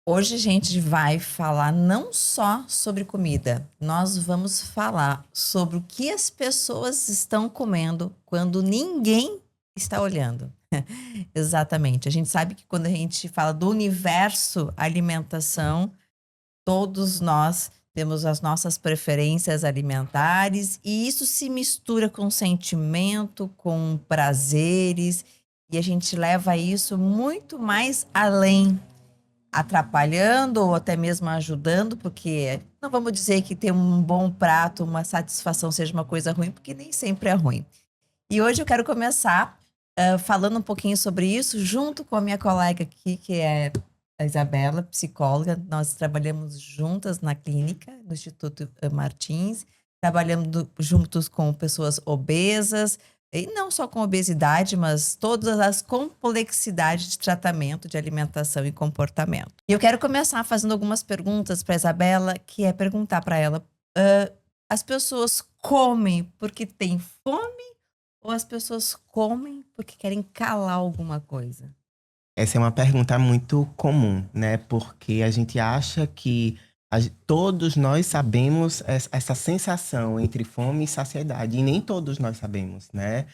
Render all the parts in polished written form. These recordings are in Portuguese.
Hoje a gente vai falar não só sobre comida, nós vamos falar sobre o que as pessoas estão comendo quando ninguém está olhando. Exatamente. A gente sabe que quando a gente fala do universo alimentação, todos nós temos as nossas preferências alimentares e isso se mistura com sentimento, com prazeres, e a gente leva isso muito mais além, atrapalhando ou até mesmo ajudando, porque não vamos dizer que ter um bom prato, uma satisfação seja uma coisa ruim, porque nem sempre é ruim. E hoje eu quero começar falando um pouquinho sobre isso, junto com a minha colega aqui, que é a Isabela, psicóloga. Nós trabalhamos juntas na clínica, no Instituto Martins, trabalhando juntos com pessoas obesas, e não só com obesidade, mas todas as complexidades de tratamento de alimentação e comportamento. E eu quero começar fazendo algumas perguntas para a Isabela, que é perguntar para ela: as pessoas comem porque têm fome ou as pessoas comem porque querem calar alguma coisa? Essa é uma pergunta muito comum, né? Porque a gente acha que todos nós sabemos essa sensação entre fome e saciedade, e nem todos nós sabemos, né?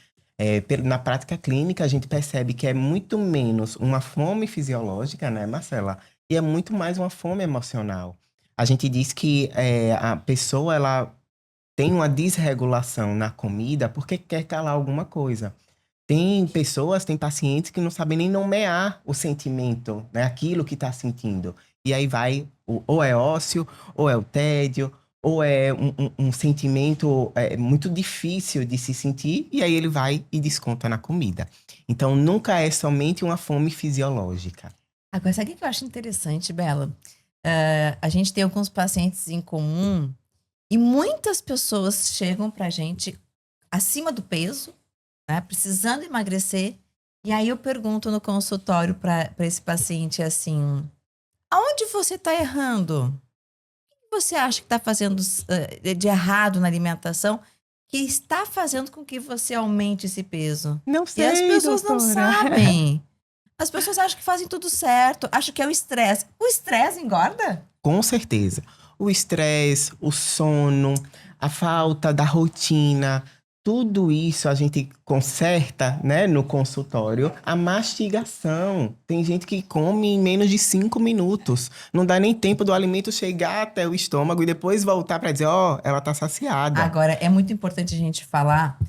Na prática clínica, a gente percebe que é muito menos uma fome fisiológica, né, Marcela? E é muito mais uma fome emocional. A gente diz que a pessoa ela tem uma desregulação na comida porque quer calar alguma coisa. Tem pessoas, tem pacientes que não sabem nem nomear o sentimento, né? Aquilo que está sentindo. E aí vai, ou é ócio, ou é o tédio, ou é um sentimento muito difícil de se sentir, e aí ele vai e desconta na comida. Então, nunca é somente uma fome fisiológica. Agora, sabe o que eu acho interessante, Bela? A gente tem alguns pacientes em comum e muitas pessoas chegam pra gente acima do peso, né, precisando emagrecer. E aí eu pergunto no consultório para esse paciente assim: aonde você está errando? O que você acha que está fazendo de errado na alimentação que está fazendo com que você aumente esse peso? Não E as sei, pessoas não doutora. sabem. As pessoas acham que fazem tudo certo, acham que é o estresse. O estresse engorda? Com certeza. O estresse, o sono, a falta da rotina, tudo isso a gente conserta, né, no consultório. A mastigação. Tem gente que come em menos de 5 minutos. Não dá nem tempo do alimento chegar até o estômago e depois voltar para dizer, ó, ela tá saciada. Agora, é muito importante a gente falar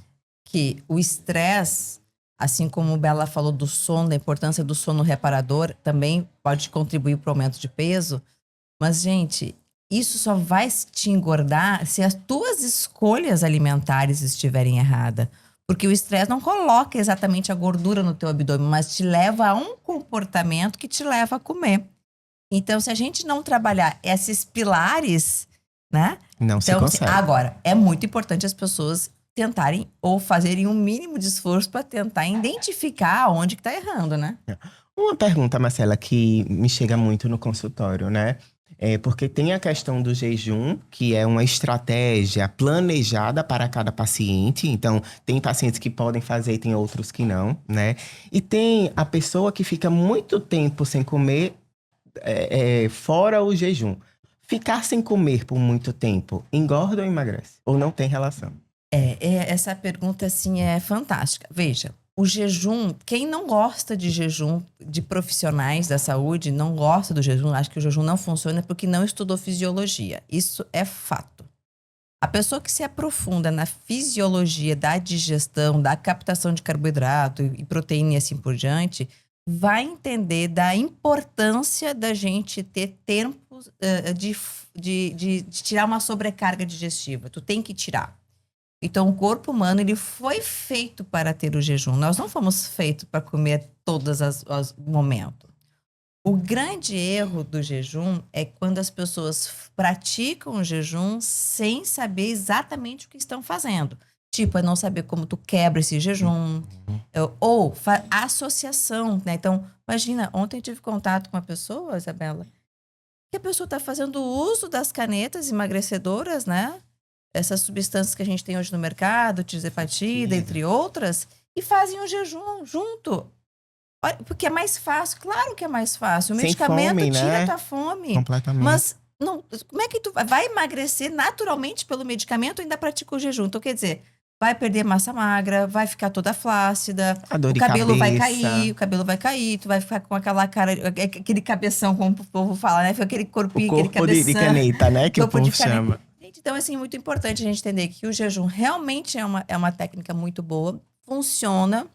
que o estresse, assim como o Bela falou do sono, da importância do sono reparador, também pode contribuir para o aumento de peso. Mas, gente, isso só vai te engordar se as tuas escolhas alimentares estiverem erradas. Porque o estresse não coloca exatamente a gordura no teu abdômen, mas te leva a um comportamento que te leva a comer. Então, se a gente não trabalhar esses pilares, né? Não se Então, assim, consegue. agora, é muito importante as pessoas tentarem ou fazerem um mínimo de esforço para tentar identificar onde que tá errando, né? Uma pergunta, Marcela, que me chega muito no consultório, né? É porque tem a questão do jejum, que é uma estratégia planejada para cada paciente. Então, tem pacientes que podem fazer e tem outros que não, né? E tem a pessoa que fica muito tempo sem comer, fora o jejum. Ficar sem comer por muito tempo, engorda ou emagrece? Ou não tem relação? Essa pergunta, assim, é fantástica. Veja, o jejum, quem não gosta de jejum, de profissionais da saúde, não gosta do jejum, acha que o jejum não funciona porque não estudou fisiologia. Isso é fato. A pessoa que se aprofunda na fisiologia da digestão, da captação de carboidrato e proteína e assim por diante, vai entender da importância da gente ter tempo de tirar uma sobrecarga digestiva. Tu tem que tirar. Então, o corpo humano ele foi feito para ter o jejum. Nós não fomos feitos para comer todos os momentos. O grande erro do jejum é quando as pessoas praticam o jejum sem saber exatamente o que estão fazendo. Tipo, é não saber como tu quebra esse jejum, Uhum. ou associação, né? Então, imagina, ontem eu tive contato com uma pessoa, Isabela, que a pessoa está fazendo uso das canetas emagrecedoras, né? Essas substâncias que a gente tem hoje no mercado, tirzepatida, Precisa. entre outras, e fazem o jejum junto. Olha, porque é mais fácil, claro que é mais fácil. O Sem medicamento fome, tira a né? tua fome. Completamente. Mas não, como é que tu vai emagrecer naturalmente pelo medicamento e ainda pratica o jejum? Então, quer dizer, vai perder massa magra, vai ficar toda flácida, A dor o de cabelo vai cabeça, cair, o cabelo vai cair, tu vai ficar com aquela cara, aquele cabeção, como o povo fala, né? Fica aquele o corpinho, aquele corpo de cabeção, caneta, né? Que o corpo de povo caneta. chama. Gente, então, assim, é muito importante a gente entender que o jejum realmente é uma técnica muito boa, funciona,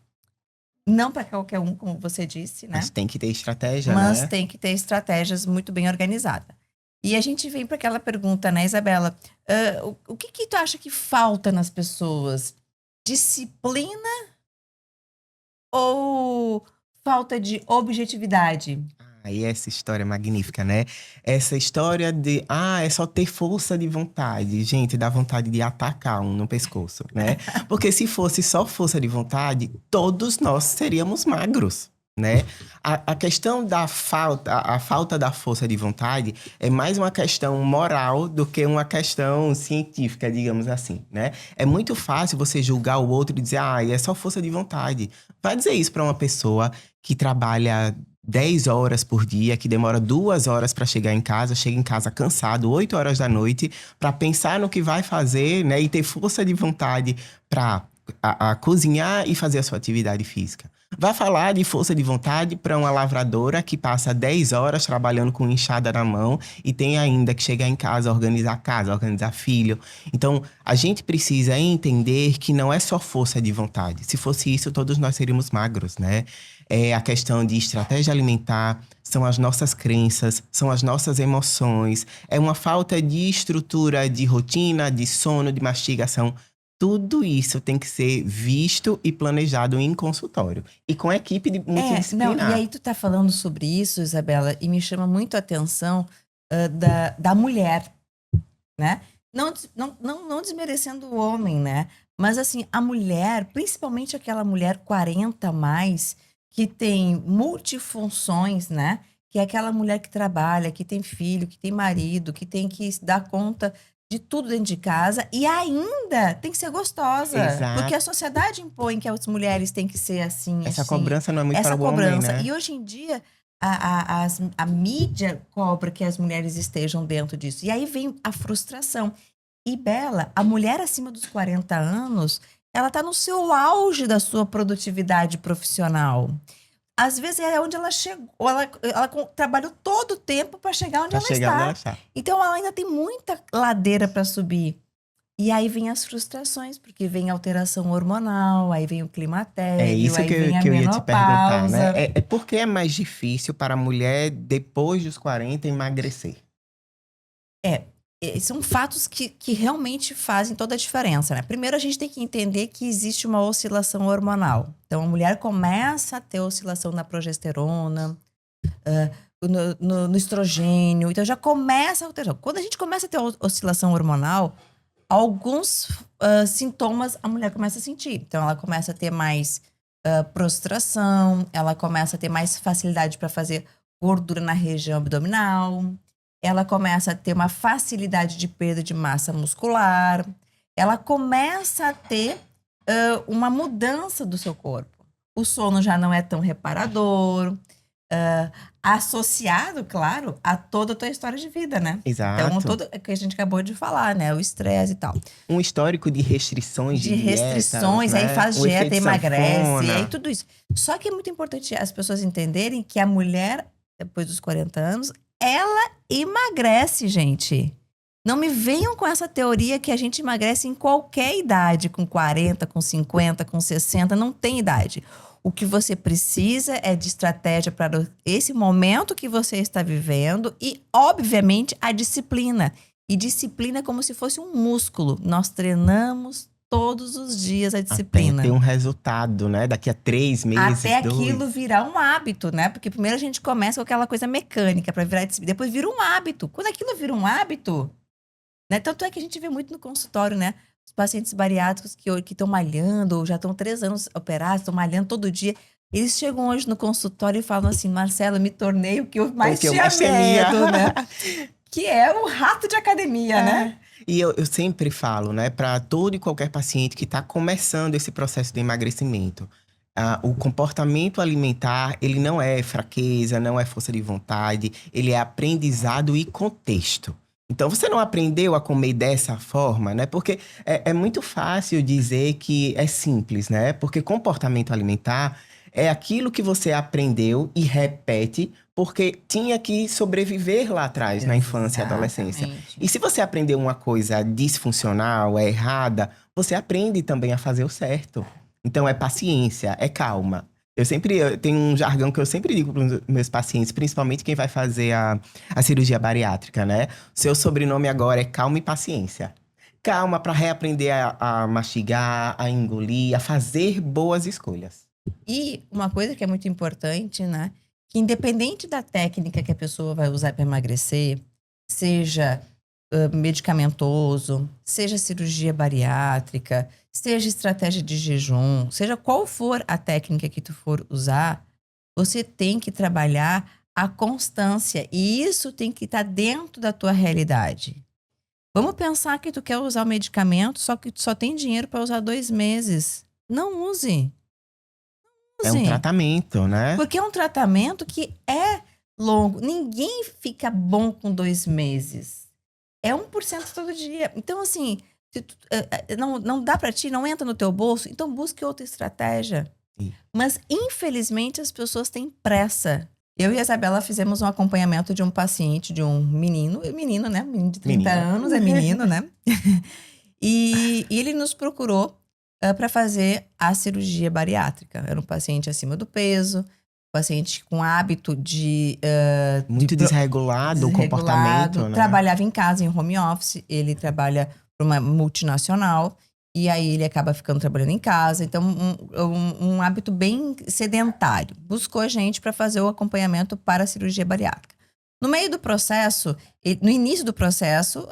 não para qualquer um, como você disse, Mas né? tem que ter estratégia, Mas né? tem que ter estratégias muito bem organizadas. E a gente vem para aquela pergunta, né, Isabela? O que que tu acha que falta nas pessoas? Disciplina ou falta de objetividade? E essa história é magnífica, né? Essa história de, é só ter força de vontade. Gente, dá vontade de atacar um no pescoço, né? Porque se fosse só força de vontade, todos nós seríamos magros, né? A questão da falta, a falta da força de vontade é mais uma questão moral do que uma questão científica, digamos assim, né? É muito fácil você julgar o outro e dizer, é só força de vontade. Vai dizer isso para uma pessoa que trabalha 10 horas por dia, que demora 2 horas para chegar em casa, chega em casa cansado, 8 horas da noite, para pensar no que vai fazer, né? E ter força de vontade para a cozinhar e fazer a sua atividade física. Vai falar de força de vontade para uma lavradora que passa 10 horas trabalhando com enxada na mão e tem ainda que chegar em casa, organizar filho. Então, a gente precisa entender que não é só força de vontade. Se fosse isso, todos nós seríamos magros, né? É a questão de estratégia alimentar, são as nossas crenças, são as nossas emoções, é uma falta de estrutura, de rotina, de sono, de mastigação. Tudo isso tem que ser visto e planejado em consultório e com a equipe Não, e multidisciplinar. aí tu tá falando sobre isso, Isabela, e me chama muito a atenção da mulher, né? Não desmerecendo o homem, né? Mas assim, a mulher, principalmente aquela mulher 40 a mais, que tem multifunções, né? Que é aquela mulher que trabalha, que tem filho, que tem marido, que tem que dar conta de tudo dentro de casa e ainda tem que ser gostosa. Porque a Exato. sociedade impõe que as mulheres têm que ser assim, Essa assim. cobrança não é muito Essa para o homem, cobrança. né? E hoje em dia a mídia cobra que as mulheres estejam dentro disso. E aí vem a frustração. E Bela, a mulher acima dos 40 anos, ela está no seu auge da sua produtividade profissional. Às vezes é onde ela chegou, ela trabalhou todo o tempo para chegar onde Para ela chegar onde ela está. está. Então ela ainda tem muita ladeira para subir. E aí vem as frustrações, porque vem a alteração hormonal, aí vem o É climatério, isso aí vem a que eu ia te perguntar, né? menopausa. É porque é mais difícil para a mulher, depois dos 40, emagrecer. É, são fatos que realmente fazem toda a diferença, né? Primeiro, a gente tem que entender que existe uma oscilação hormonal. Então, a mulher começa a ter oscilação na progesterona, no estrogênio, então já começa a alterar. Quando a gente começa a ter oscilação hormonal, alguns sintomas a mulher começa a sentir. Então, ela começa a ter mais prostração, ela começa a ter mais facilidade para fazer gordura na região abdominal, ela começa a ter uma facilidade de perda de massa muscular, ela começa a ter uma mudança do seu corpo. O sono já não é tão reparador, associado, claro, a toda a tua história de vida, né? Então, Exato. todo que a gente acabou de falar, né? O estresse e tal. Um histórico de restrições de De dietas, restrições, aí né? faz Um dieta, efeito emagrece, aí sanfona. tudo isso. Só que é muito importante as pessoas entenderem que a mulher, depois dos 40 anos, ela emagrece, gente. Não me venham com essa teoria que a gente emagrece em qualquer idade, com 40, com 50, com 60, não tem idade. O que você precisa é de estratégia para esse momento que você está vivendo e, obviamente, a disciplina. E disciplina é como se fosse um músculo. Nós treinamos todos os dias a Até disciplina. ter um resultado, né? Daqui a 3 meses, Até 2. aquilo virar um hábito, né? Porque primeiro a gente começa com aquela coisa mecânica para virar disciplina. Depois vira um hábito. Quando aquilo vira um hábito, né? Tanto é que a gente vê muito no consultório, né? Os pacientes bariátricos que estão malhando, ou já estão 3 anos operados, estão malhando todo dia. Eles chegam hoje no consultório e falam assim: Marcela, me tornei o que eu mais que eu tinha mais temia. medo, né? Que é o rato de academia, né? E eu sempre falo, né, para todo e qualquer paciente que está começando esse processo de emagrecimento, O comportamento alimentar, ele não é fraqueza, não é força de vontade, ele é aprendizado e contexto. Então, você não aprendeu a comer dessa forma, né? Porque é muito fácil dizer que é simples, né? Porque comportamento alimentar é aquilo que você aprendeu e repete porque tinha que sobreviver lá atrás, na infância e adolescência. Exatamente. E se você aprendeu uma coisa disfuncional, é errada, você aprende também a fazer o certo. Então, é paciência, é calma. Eu tenho um jargão que eu sempre digo para os meus pacientes, principalmente quem vai fazer a cirurgia bariátrica, né? Seu sobrenome agora é calma e paciência. Calma para reaprender a mastigar, a engolir, a fazer boas escolhas. E uma coisa que é muito importante, né? Que independente da técnica que a pessoa vai usar para emagrecer, seja medicamentoso, seja cirurgia bariátrica, seja estratégia de jejum, seja qual for a técnica que tu for usar, você tem que trabalhar a constância. E isso tem que estar dentro da tua realidade. Vamos pensar que tu quer usar o medicamento, só que tu só tem dinheiro para usar 2 meses. Não use. É um Use. tratamento, né? Porque é um tratamento que é longo. Ninguém fica bom com 2 meses. É 1% todo dia. Então, assim, se não dá pra ti, não entra no teu bolso, então busque outra estratégia. Sim. Mas, infelizmente, as pessoas têm pressa. Eu e a Isabela fizemos um acompanhamento de um paciente, de um menino, né? Menino de 30 anos, é menino, né? E ele nos procurou para fazer a cirurgia bariátrica. Era um paciente acima do peso, paciente com hábito Muito desregulado o comportamento, né? trabalhava em casa, em home office. Ele trabalha para uma multinacional e aí ele acaba ficando trabalhando em casa. Então, um hábito bem sedentário. Buscou a gente para fazer o acompanhamento para a cirurgia bariátrica. No meio do processo, no início do processo,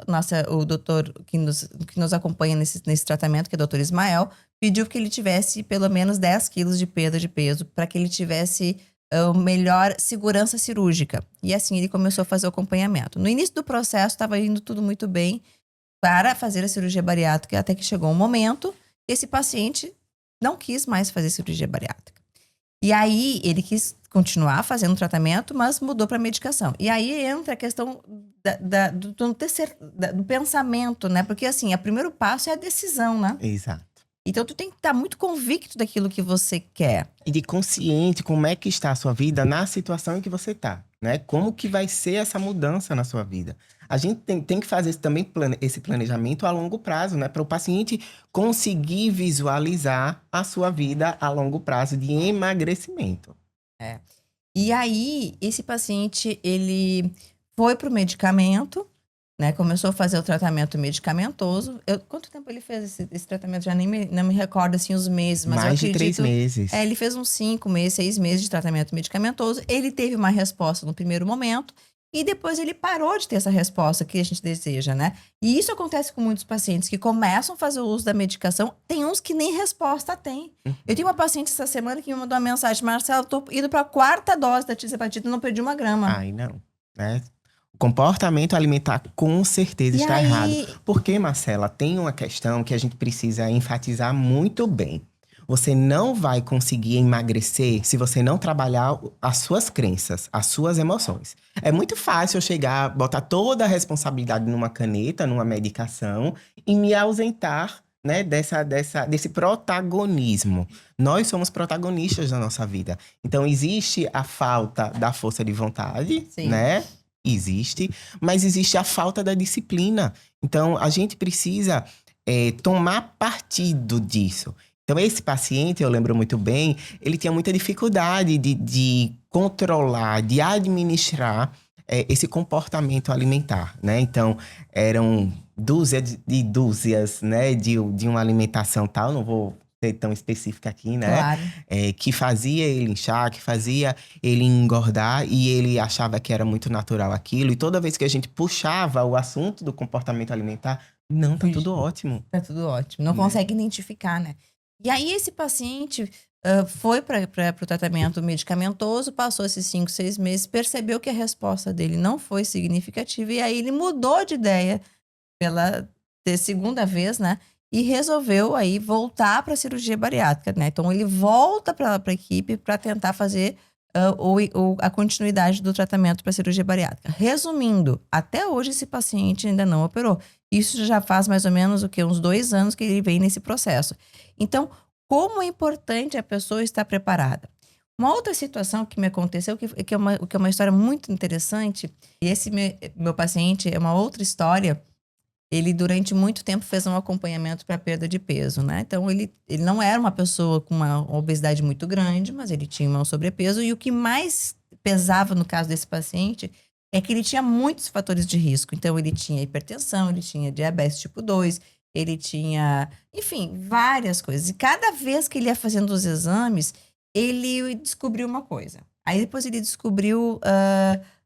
o doutor que nos acompanha nesse tratamento, que é o doutor Ismael, pediu que ele tivesse pelo menos 10 quilos de perda de peso para que ele tivesse melhor segurança cirúrgica. E assim ele começou a fazer o acompanhamento. No início do processo, estava indo tudo muito bem para fazer a cirurgia bariátrica, até que chegou um momento, esse paciente não quis mais fazer cirurgia bariátrica. E aí ele quis continuar fazendo o tratamento, mas mudou para medicação. E aí entra a questão do pensamento, né? Porque assim, o primeiro passo é a decisão, né? Exato. Então tu tem que estar muito convicto daquilo que você quer. E de consciente como é que está a sua vida na situação em que você está, né? Como que vai ser essa mudança na sua vida. A gente tem que fazer também esse planejamento a longo prazo, né? Para o paciente conseguir visualizar a sua vida a longo prazo de emagrecimento. É. E aí, esse paciente, ele foi pro medicamento, né? Começou a fazer o tratamento medicamentoso. Quanto tempo ele fez esse tratamento? Já não me recordo, assim, os meses. Mas Mais eu de 3 meses. ele fez uns 5 meses, 6 meses de tratamento medicamentoso. Ele teve uma resposta no primeiro momento. E depois ele parou de ter essa resposta que a gente deseja, né? E isso acontece com muitos pacientes que começam a fazer o uso da medicação. Tem uns que nem resposta têm. Eu tenho uma paciente essa semana que me mandou uma mensagem: Marcelo, tô indo pra 4ª dose da tirzepatida e não perdi uma grama. Ai, não, né? O comportamento alimentar com certeza está errado. Porque, Marcela, tem uma questão que a gente precisa enfatizar muito bem. Você não vai conseguir emagrecer se você não trabalhar as suas crenças, as suas emoções. É muito fácil eu chegar, botar toda a responsabilidade numa caneta, numa medicação e me ausentar, né, desse protagonismo. Nós somos protagonistas da nossa vida. Então, existe a falta da força de vontade, Sim. né? Existe, mas existe a falta da disciplina. Então, a gente precisa tomar partido disso. Então, esse paciente, eu lembro muito bem, ele tinha muita dificuldade de controlar, de administrar esse comportamento alimentar, né? Então, eram dúzias, né, de uma alimentação tal, não vou ser tão específica aqui, né? Claro. Que fazia ele inchar, que fazia ele engordar, e ele achava que era muito natural aquilo. E toda vez que a gente puxava o assunto do comportamento alimentar, não, tá tudo ótimo. Tá tudo ótimo. Não consegue identificar, né? E aí esse paciente foi para o tratamento medicamentoso, passou esses 5, 6 meses, percebeu que a resposta dele não foi significativa e aí ele mudou de ideia pela segunda vez, né? e resolveu aí voltar para a cirurgia bariátrica, né? Então ele volta para a equipe para tentar fazer a continuidade do tratamento para a cirurgia bariátrica. Resumindo, até hoje esse paciente ainda não operou. Isso já faz mais ou menos uns 2 anos que ele vem nesse processo. Então, como é importante a pessoa estar preparada? Uma outra situação que me aconteceu, que é uma história muito interessante, e esse meu paciente é uma outra história. Ele, durante muito tempo, fez um acompanhamento para perda de peso, né? Então, ele não era uma pessoa com uma obesidade muito grande, mas ele tinha um sobrepeso. E o que mais pesava no caso desse paciente é que ele tinha muitos fatores de risco. Então, ele tinha hipertensão, ele tinha diabetes tipo 2, ele tinha, enfim, várias coisas. E cada vez que ele ia fazendo os exames, ele descobriu uma coisa. Aí, depois ele descobriu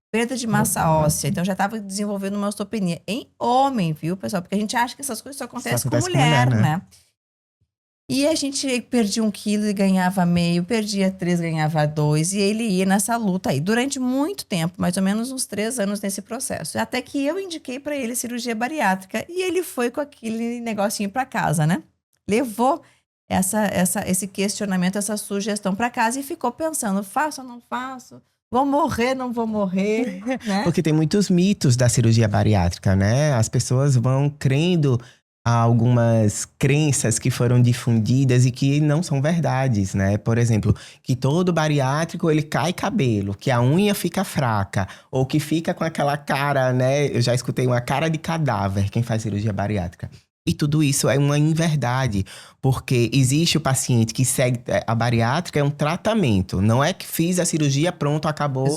perda de massa óssea. Então, já estava desenvolvendo uma osteopenia. Em homem, viu, pessoal? Porque a gente acha que essas coisas só acontecem com mulher, né? E a gente perdia 1 quilo e ganhava meio, perdia 3, ganhava 2. E ele ia nessa luta aí durante muito tempo, mais ou menos uns 3 anos nesse processo. Até que eu indiquei para ele cirurgia bariátrica e ele foi com aquele negocinho para casa, né? Levou esse questionamento, essa sugestão para casa e ficou pensando, faço ou não faço? Vou morrer, não vou morrer, né? Porque tem muitos mitos da cirurgia bariátrica, né? As pessoas vão crendo algumas crenças que foram difundidas e que não são verdades, né? Por exemplo, que todo bariátrico ele cai cabelo, que a unha fica fraca, ou que fica com aquela cara, né? Eu já escutei uma cara de cadáver quem faz cirurgia bariátrica. E tudo isso é uma inverdade, porque existe o paciente que segue a bariátrica, é um tratamento. Não é que fiz a cirurgia, pronto, acabou,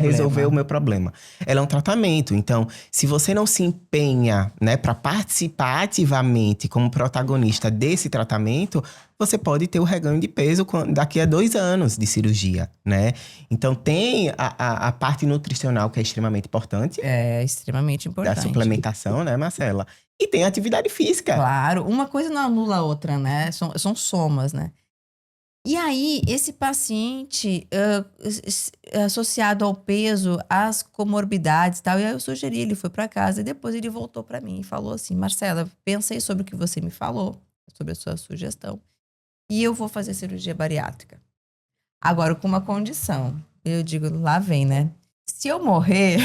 resolveu o meu problema. Ela é um tratamento. Então, se você não se empenha, né, para participar ativamente como protagonista desse tratamento, você pode ter o reganho de peso daqui a 2 anos de cirurgia, né? Então, tem a parte nutricional que é extremamente importante. É extremamente importante. Da suplementação, né, Marcela? E tem atividade física. Claro, uma coisa não anula a outra, né? São somas, né? E aí, esse paciente, associado ao peso, às comorbidades e tal, e aí eu sugeri, ele foi para casa e depois ele voltou para mim e falou assim, Marcela, pensei sobre o que você me falou, sobre a sua sugestão, e eu vou fazer cirurgia bariátrica. Agora, com uma condição. Eu digo, lá vem, né? Se eu morrer...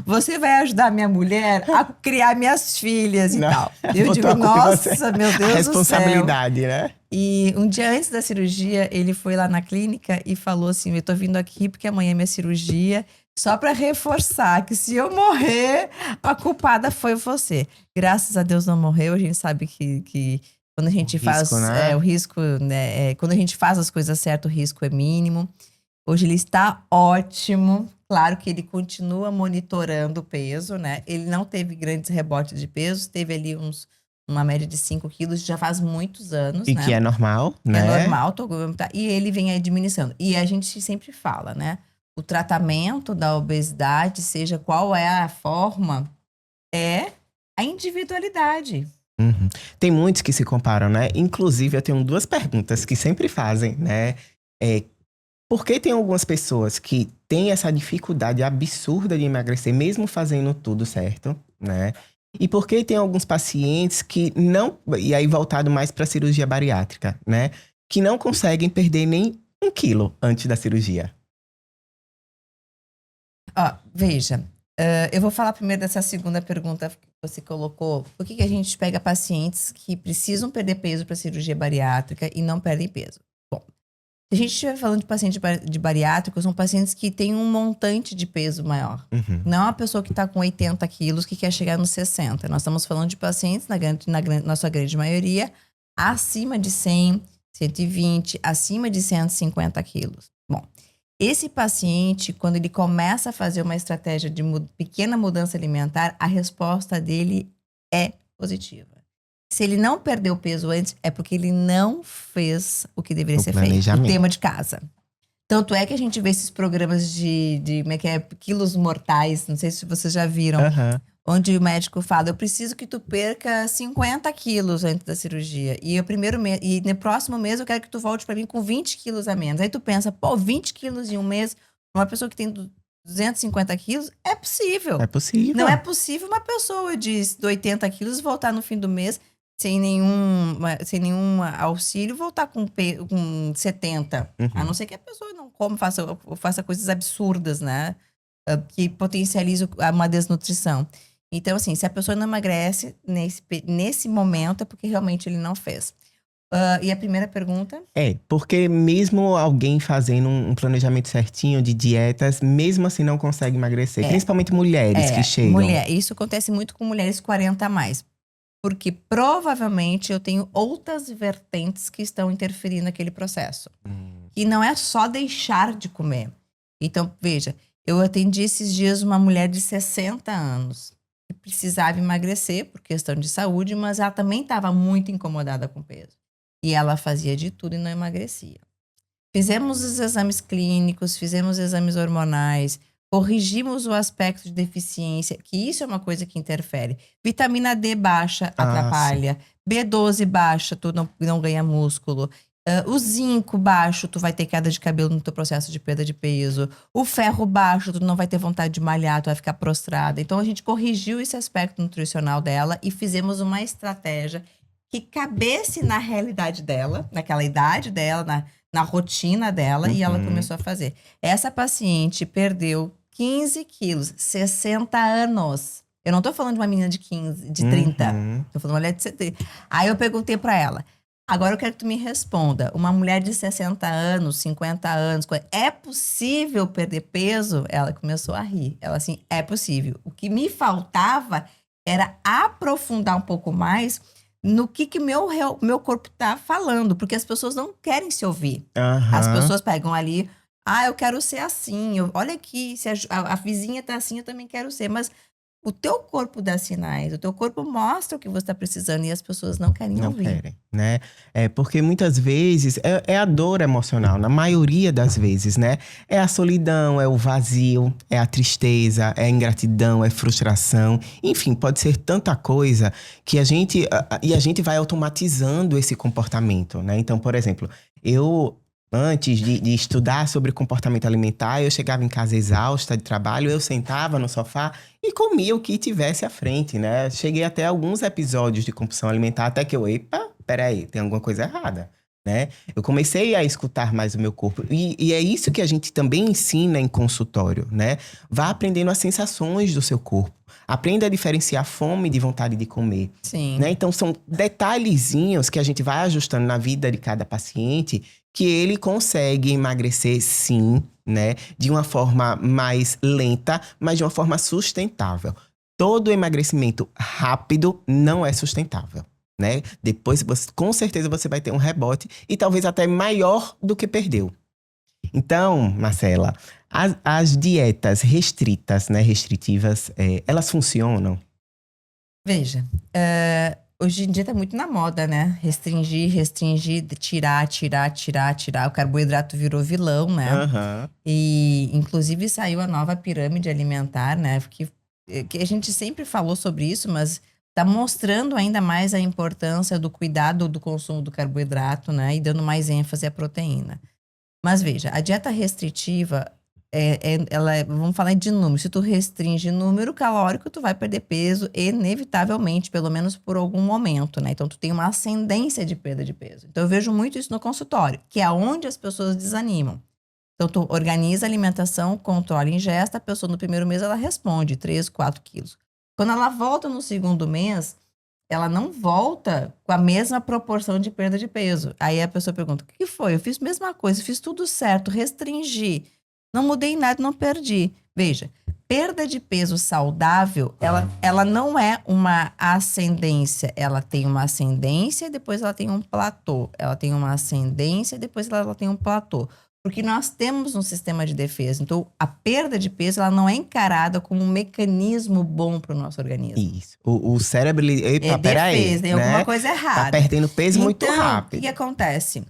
Você vai ajudar minha mulher a criar minhas filhas e tal. Eu digo, nossa, meu Deus do céu. A responsabilidade, né? E um dia antes da cirurgia, ele foi lá na clínica e falou assim, eu tô vindo aqui porque amanhã é minha cirurgia, só para reforçar que se eu morrer, a culpada foi você. Graças a Deus não morreu, a gente sabe que quando a gente faz o risco, né? Quando a gente faz as coisas certas, o risco é mínimo. Hoje ele está ótimo. Claro que ele continua monitorando o peso, né? Ele não teve grandes rebotes de peso, teve ali uma média de 5 quilos, já faz muitos anos, e né? que é normal, né? É normal, e ele vem administrando. E a gente sempre fala, né? O tratamento da obesidade, seja qual é a forma, é a individualidade. Uhum. Tem muitos que se comparam, né? Inclusive, eu tenho 2 perguntas que sempre fazem, né? Por que tem algumas pessoas que têm essa dificuldade absurda de emagrecer, mesmo fazendo tudo certo, né? E por que tem alguns pacientes que não... E aí, voltado mais para a cirurgia bariátrica, né? Que não conseguem perder nem 1 quilo antes da cirurgia. Ó, veja, eu vou falar primeiro dessa segunda pergunta que você colocou. Por que a gente pega pacientes que precisam perder peso para cirurgia bariátrica e não perdem peso? Bom, se a gente estiver falando de paciente de bariátrico, são pacientes que têm um montante de peso maior. Uhum. Não é uma pessoa que está com 80 quilos que quer chegar nos 60. Nós estamos falando de pacientes, na sua grande maioria, acima de 100, 120, acima de 150 quilos. Bom, esse paciente, quando ele começa a fazer uma estratégia de pequena mudança alimentar, a resposta dele é positiva. Se ele não perdeu peso antes, é porque ele não fez o que deveria ser feito. O tema de casa. Tanto é que a gente vê esses programas de como é que é? Quilos mortais, não sei se vocês já viram. Uhum. Onde o médico fala, eu preciso que tu perca 50 quilos antes da cirurgia. E no próximo mês eu quero que tu volte pra mim com 20 quilos a menos. Aí tu pensa, 20 quilos em um mês, uma pessoa que tem 250 quilos, é possível. É possível. Não é possível uma pessoa de 80 quilos voltar no fim do mês sem nenhum auxílio, voltar com 70. A Uhum. não ser que a pessoa não coma, faça coisas absurdas, né? Que potencializam uma desnutrição. Então, assim, se a pessoa não emagrece nesse momento, é porque realmente ele não fez. E a primeira pergunta? É, porque mesmo alguém fazendo um planejamento certinho de dietas, mesmo assim não consegue emagrecer. É, Principalmente mulheres que chegam. mulher. Isso acontece muito com mulheres 40 a mais. Porque provavelmente eu tenho outras vertentes que estão interferindo naquele processo. E não é só deixar de comer. Então, veja, eu atendi esses dias uma mulher de 60 anos que precisava emagrecer por questão de saúde, mas ela também estava muito incomodada com o peso. E ela fazia de tudo e não emagrecia. Fizemos os exames clínicos, fizemos exames hormonais, corrigimos o aspecto de deficiência, que isso é uma coisa que interfere. Vitamina D baixa Ah, sim. atrapalha, B12 baixa, tu não ganha músculo. O zinco baixo, tu vai ter queda de cabelo no teu processo de perda de peso. O ferro baixo, tu não vai ter vontade de malhar, tu vai ficar prostrada. Então a gente corrigiu esse aspecto nutricional dela e fizemos uma estratégia que cabesse na realidade dela, naquela idade dela, na rotina dela, e ela Uhum. começou a fazer. Essa paciente perdeu 15 quilos, 60 anos. Eu não tô falando de uma menina de 15, de 30. Uhum. Tô falando de uma mulher de 70. Aí eu perguntei pra ela, agora eu quero que tu me responda. Uma mulher de 60 anos, 50 anos, é possível perder peso? Ela começou a rir. Ela assim, é possível. O que me faltava era aprofundar um pouco mais no que meu corpo tá falando, porque as pessoas não querem se ouvir. As Aham. pessoas pegam ali, eu quero ser assim, olha aqui, se a vizinha tá assim, eu também quero ser, mas o teu corpo dá sinais, o teu corpo mostra o que você tá precisando e as pessoas não querem Não ouvir. querem, né? É porque muitas vezes é a dor emocional, na maioria das vezes, né? É a solidão, é o vazio, é a tristeza, é a ingratidão, é frustração. Enfim, pode ser tanta coisa que a gente vai automatizando esse comportamento, né? Então, por exemplo, eu antes de estudar sobre comportamento alimentar, eu chegava em casa exausta de trabalho, eu sentava no sofá e comia o que tivesse à frente, né? Cheguei até alguns episódios de compulsão alimentar, até que epa, peraí, tem alguma coisa errada, né? Eu comecei a escutar mais o meu corpo. E é isso que a gente também ensina em consultório, né? Vá aprendendo as sensações do seu corpo. Aprenda a diferenciar fome de vontade de comer. Né? Sim, Então, são detalhezinhos que a gente vai ajustando na vida de cada paciente que ele consegue emagrecer, sim, né? De uma forma mais lenta, mas de uma forma sustentável. Todo emagrecimento rápido não é sustentável, né? Depois, com certeza, você vai ter um rebote e talvez até maior do que perdeu. Então, Marcela, as dietas restritas, né? Restritivas, elas funcionam? veja, hoje em dia tá muito na moda, né? Restringir, restringir, tirar, tirar, tirar, tirar. O carboidrato virou vilão, né? Aham. E, inclusive, saiu a nova pirâmide alimentar, né? Que a gente sempre falou sobre isso, mas está mostrando ainda mais a importância do cuidado do consumo do carboidrato, né? E dando mais ênfase à proteína. Mas veja, a dieta restritiva, vamos falar de número. Se tu restringe número calórico, tu vai perder peso, inevitavelmente, pelo menos por algum momento, né? Então, tu tem uma ascendência de perda de peso. Então, eu vejo muito isso no consultório, que é onde as pessoas desanimam. Então, tu organiza a alimentação, controla a ingesta, a pessoa no primeiro mês ela responde 3, 4 quilos. Quando ela volta no segundo mês, ela não volta com a mesma proporção de perda de peso. Aí a pessoa pergunta: o que foi? Eu fiz a mesma coisa, fiz tudo certo, restringi, não mudei nada, não perdi. Veja, perda de peso saudável, ela não é uma ascendência. Ela tem uma ascendência e depois ela tem um platô. Ela tem uma ascendência e depois ela tem um platô. Porque nós temos um sistema de defesa. Então, a perda de peso ela não é encarada como um mecanismo bom para o nosso organismo. Isso. O cérebro, ele, É epa, peraí, defesa, tem alguma né? coisa Tá errada. perdendo peso muito Então, o que que rápido. acontece?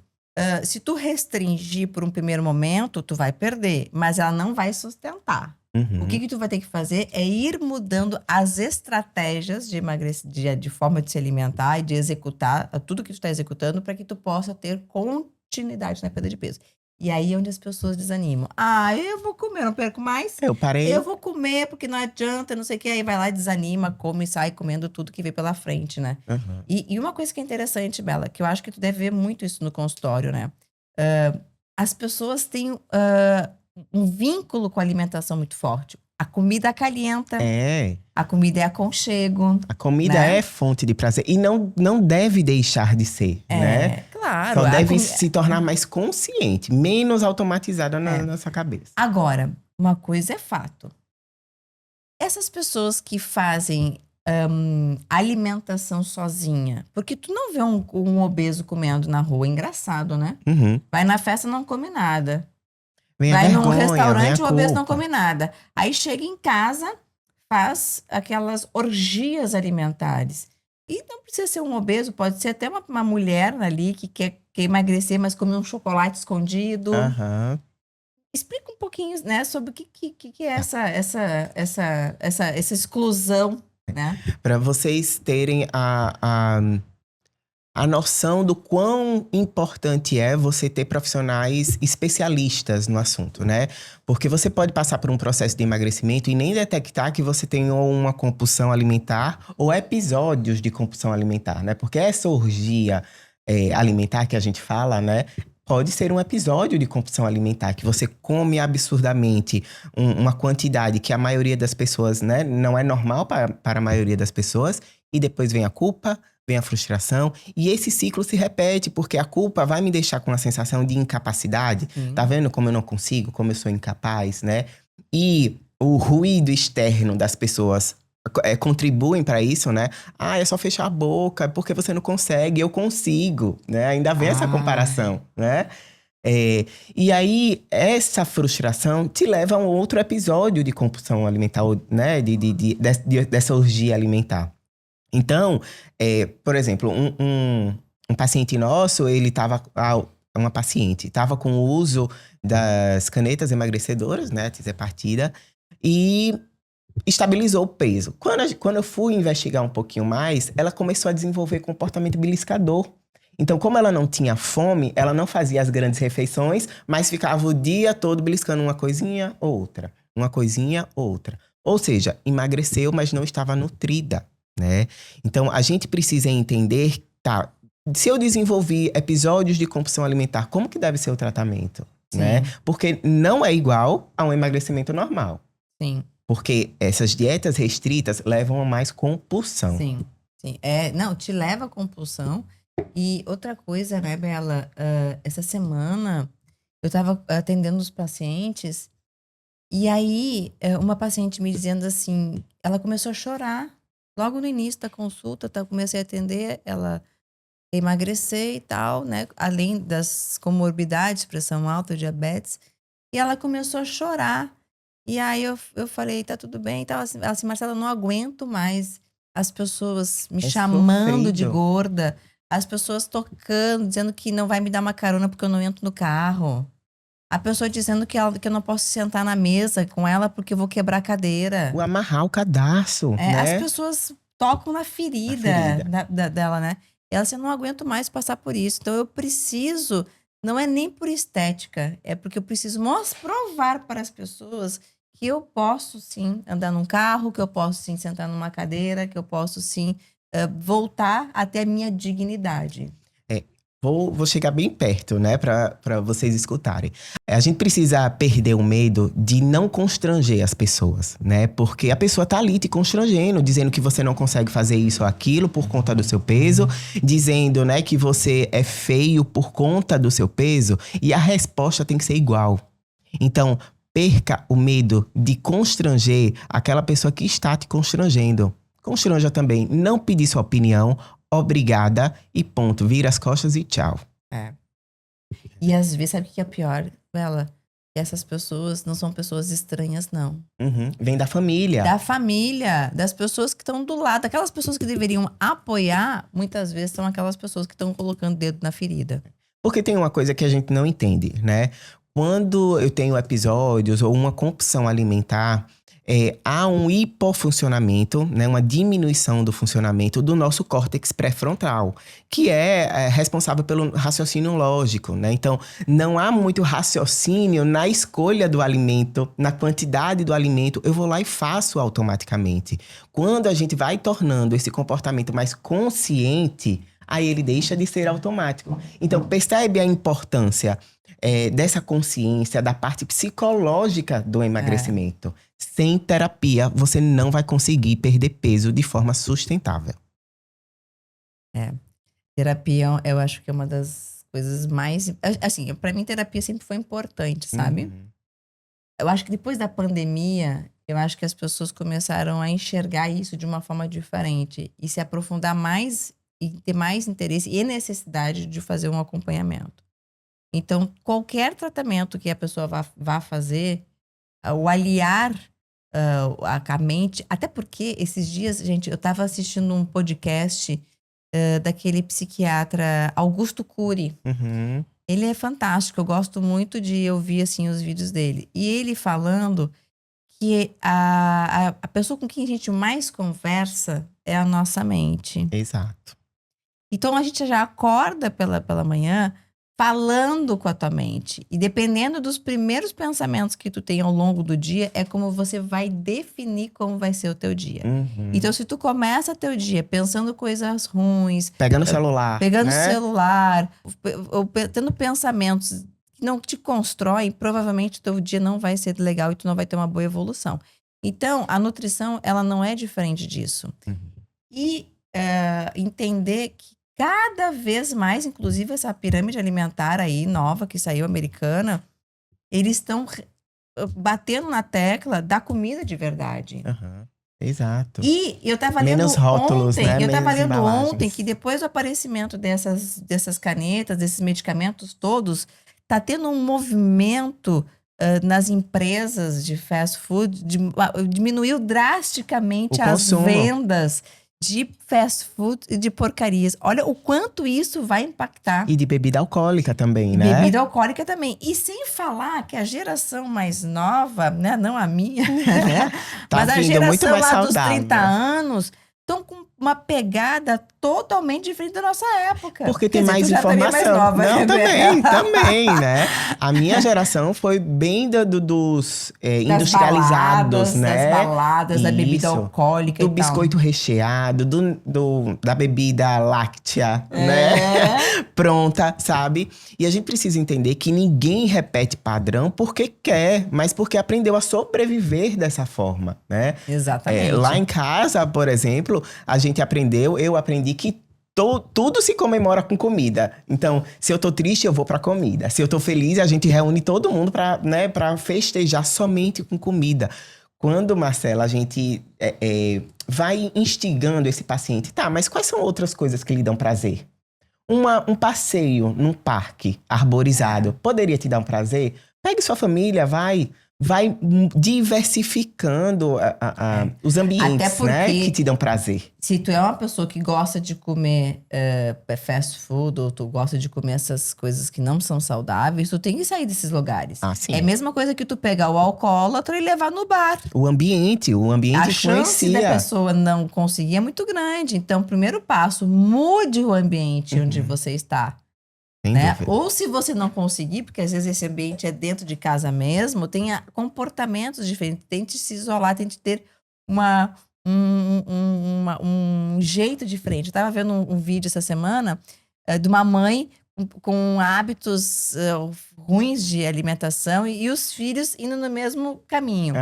Se tu restringir por um primeiro momento, tu vai perder, mas ela não vai sustentar. O que Uhum. que tu vai ter que fazer é ir mudando as estratégias de emagrecer, de forma de se alimentar e de executar tudo que tu está executando para que tu possa ter continuidade na perda de peso. E aí é onde as pessoas desanimam. Ah, eu vou comer, eu não perco mais. Eu parei. Eu vou comer porque não adianta, não sei o que. Aí vai lá, desanima, come e sai comendo tudo que vê pela frente, né? Uhum. E uma coisa que é interessante, Bela, que eu acho que tu deve ver muito isso no consultório, né? As pessoas têm um vínculo com a alimentação muito forte. A comida acalenta, É. a comida é aconchego, A comida né? é fonte de prazer. E não deve deixar de ser, né? Claro. Só deve se tornar mais consciente, menos automatizada na nossa cabeça. Agora, uma coisa é fato. Essas pessoas que fazem alimentação sozinha, porque tu não vê um obeso comendo na rua, é engraçado, né? Uhum. Vai na festa, não come nada. Vem a Vai num vergonha, vem restaurante, a o obeso não culpa. come nada. Aí chega em casa, faz aquelas orgias alimentares. E não precisa ser um obeso, pode ser até uma mulher ali que quer emagrecer, mas come um chocolate escondido. Aham. Explica um pouquinho, né, sobre o que é essa exclusão, né? Para vocês terem a noção do quão importante é você ter profissionais especialistas no assunto, né? Porque você pode passar por um processo de emagrecimento e nem detectar que você tem ou uma compulsão alimentar ou episódios de compulsão alimentar, né? Porque essa orgia alimentar que a gente fala, né? Pode ser um episódio de compulsão alimentar, que você come absurdamente uma quantidade que a maioria das pessoas, né, não é normal para a maioria das pessoas, e depois vem a culpa, vem a frustração, e esse ciclo se repete, porque a culpa vai me deixar com uma sensação de incapacidade. Tá vendo como eu não consigo, como eu sou incapaz, né? E o ruído externo das pessoas contribuem para isso, né? Ah, é só fechar a boca, porque você não consegue, eu consigo, né? Ainda vem essa comparação, né? E aí, essa frustração te leva a um outro episódio de compulsão alimentar, né? Dessa orgia alimentar. Então, por exemplo, um paciente nosso, ele estava... uma paciente estava com o uso das canetas emagrecedoras, né? Tirzepatida, e estabilizou o peso. Quando eu fui investigar um pouquinho mais, ela começou a desenvolver comportamento beliscador. Então, como ela não tinha fome, ela não fazia as grandes refeições, mas ficava o dia todo beliscando uma coisinha, outra. Uma coisinha, outra. Ou seja, emagreceu, mas não estava nutrida, né? Então, a gente precisa entender, tá, se eu desenvolvi episódios de compulsão alimentar, como que deve ser o tratamento, né? Porque não é igual a um emagrecimento normal. Sim. Porque essas dietas restritas levam a mais compulsão. Sim. Não, te leva a compulsão. E outra coisa, né, Bela? Essa semana eu estava atendendo os pacientes e aí uma paciente me dizendo assim, ela começou a chorar logo no início da consulta, comecei a atender, ela quer emagrecer e tal, né? Além das comorbidades, pressão alta, diabetes, e ela começou a chorar. E aí eu falei, tá tudo bem e tal. Ela assim, Marcela, eu não aguento mais as pessoas me chamando de sofrido. gorda, as pessoas tocando, dizendo que não vai me dar uma carona porque eu não entro no carro. A pessoa dizendo que eu não posso sentar na mesa com ela porque eu vou quebrar a cadeira. O amarrar o cadarço, As né? pessoas tocam na ferida, dela, né? Ela assim, eu não aguento mais passar por isso. Então eu preciso, não é nem por estética, é porque eu preciso provar para as pessoas que eu posso sim andar num carro, que eu posso sim sentar numa cadeira, que eu posso sim voltar até a minha dignidade. Vou chegar bem perto, né, para vocês escutarem. A gente precisa perder o medo de não constranger as pessoas, né? Porque a pessoa tá ali te constrangendo, dizendo que você não consegue fazer isso ou aquilo por conta do seu peso, dizendo, né, que você é feio por conta do seu peso, e a resposta tem que ser igual. Então, perca o medo de constranger aquela pessoa que está te constrangendo. Constranja também não pedir sua opinião, obrigada e ponto. Vira as costas e tchau. E às vezes, sabe o que é pior, Bela? Essas pessoas não são pessoas estranhas, não. Vem da família. Da família, das pessoas que estão do lado. Aquelas pessoas que deveriam apoiar, muitas vezes são aquelas pessoas que estão colocando o dedo na ferida. Porque tem uma coisa que a gente não entende, né? Quando eu tenho episódios ou uma compulsão alimentar, há um hipofuncionamento, né, uma diminuição do funcionamento do nosso córtex pré-frontal, que é responsável pelo raciocínio lógico, né? Então, não há muito raciocínio na escolha do alimento, na quantidade do alimento. Eu vou lá e faço automaticamente. Quando a gente vai tornando esse comportamento mais consciente, aí ele deixa de ser automático. Então, percebe a importância dessa consciência, da parte psicológica do emagrecimento. Sem terapia, você não vai conseguir perder peso de forma sustentável. Terapia, eu acho que é uma das coisas mais... Assim, pra mim, terapia sempre foi importante, sabe? Eu acho que depois da pandemia, eu acho que as pessoas começaram a enxergar isso de uma forma diferente. E se aprofundar mais e ter mais interesse e necessidade de fazer um acompanhamento. Então, qualquer tratamento que a pessoa vá fazer, o aliar a mente... Até porque, esses dias, gente, eu estava assistindo um podcast daquele psiquiatra Augusto Cury. Ele é fantástico, eu gosto muito de ouvir assim, os vídeos dele. E ele falando que a pessoa com quem a gente mais conversa é a nossa mente. Exato. Então, a gente já acorda pela manhã falando com a tua mente. E dependendo dos primeiros pensamentos que tu tem ao longo do dia, é como você vai definir como vai ser o teu dia. Então, se tu começa teu dia pensando coisas ruins... Pegando o celular. Pegando o né? celular, ou tendo pensamentos que não te constroem, provavelmente teu dia não vai ser legal e tu não vai ter uma boa evolução. Então, a nutrição, ela não é diferente disso. E entender que cada vez mais, inclusive essa pirâmide alimentar aí, nova, que saiu, americana, eles estão batendo na tecla da comida de verdade. Exato. E eu tava lendo Menos rótulos, ontem, né? eu tava Menos lendo embalagens. ontem que depois do aparecimento dessas canetas, desses medicamentos todos, tá tendo um movimento nas empresas de fast food, diminuiu drasticamente O as consumo. vendas de fast food e de porcarias. Olha o quanto isso vai impactar. E de bebida alcoólica também, né? Bebida alcoólica também. E sem falar que a geração mais nova, né? Não a minha, né? Tá Mas a vindo geração muito mais lá dos saudável. 30 anos estão com uma pegada totalmente diferente da nossa época. Porque tem Quer dizer, mais tu já estaria informação. mais nova, Não, né? também, né? A minha geração foi bem dos industrializados, né? Das baladas, da bebida Isso. alcoólica Do e tal. biscoito recheado, da bebida láctea, né? Pronta, sabe? E a gente precisa entender que ninguém repete padrão porque quer, mas porque aprendeu a sobreviver dessa forma, né? Exatamente. Lá em casa, por exemplo, eu aprendi que tudo se comemora com comida. Então, se eu tô triste, eu vou pra comida. Se eu tô feliz, a gente reúne todo mundo pra festejar somente com comida. Quando, Marcela, a gente vai instigando esse paciente, tá, mas quais são outras coisas que lhe dão prazer? Um passeio num parque arborizado poderia te dar um prazer? Pegue sua família, vai diversificando os ambientes, Até porque, né, que te dão prazer. Se tu é uma pessoa que gosta de comer fast food, ou tu gosta de comer essas coisas que não são saudáveis, tu tem que sair desses lugares. Sim. É a mesma coisa que tu pegar o alcoólatra e levar no bar. O ambiente A influencia. chance da pessoa não conseguir é muito grande. Então, primeiro passo, mude o ambiente onde você está. Né? Ou se você não conseguir, porque às vezes esse ambiente é dentro de casa mesmo, tenha comportamentos diferentes. Tente se isolar, tente ter um jeito diferente. Eu estava vendo um vídeo essa semana de uma mãe com hábitos ruins de alimentação e os filhos indo no mesmo caminho.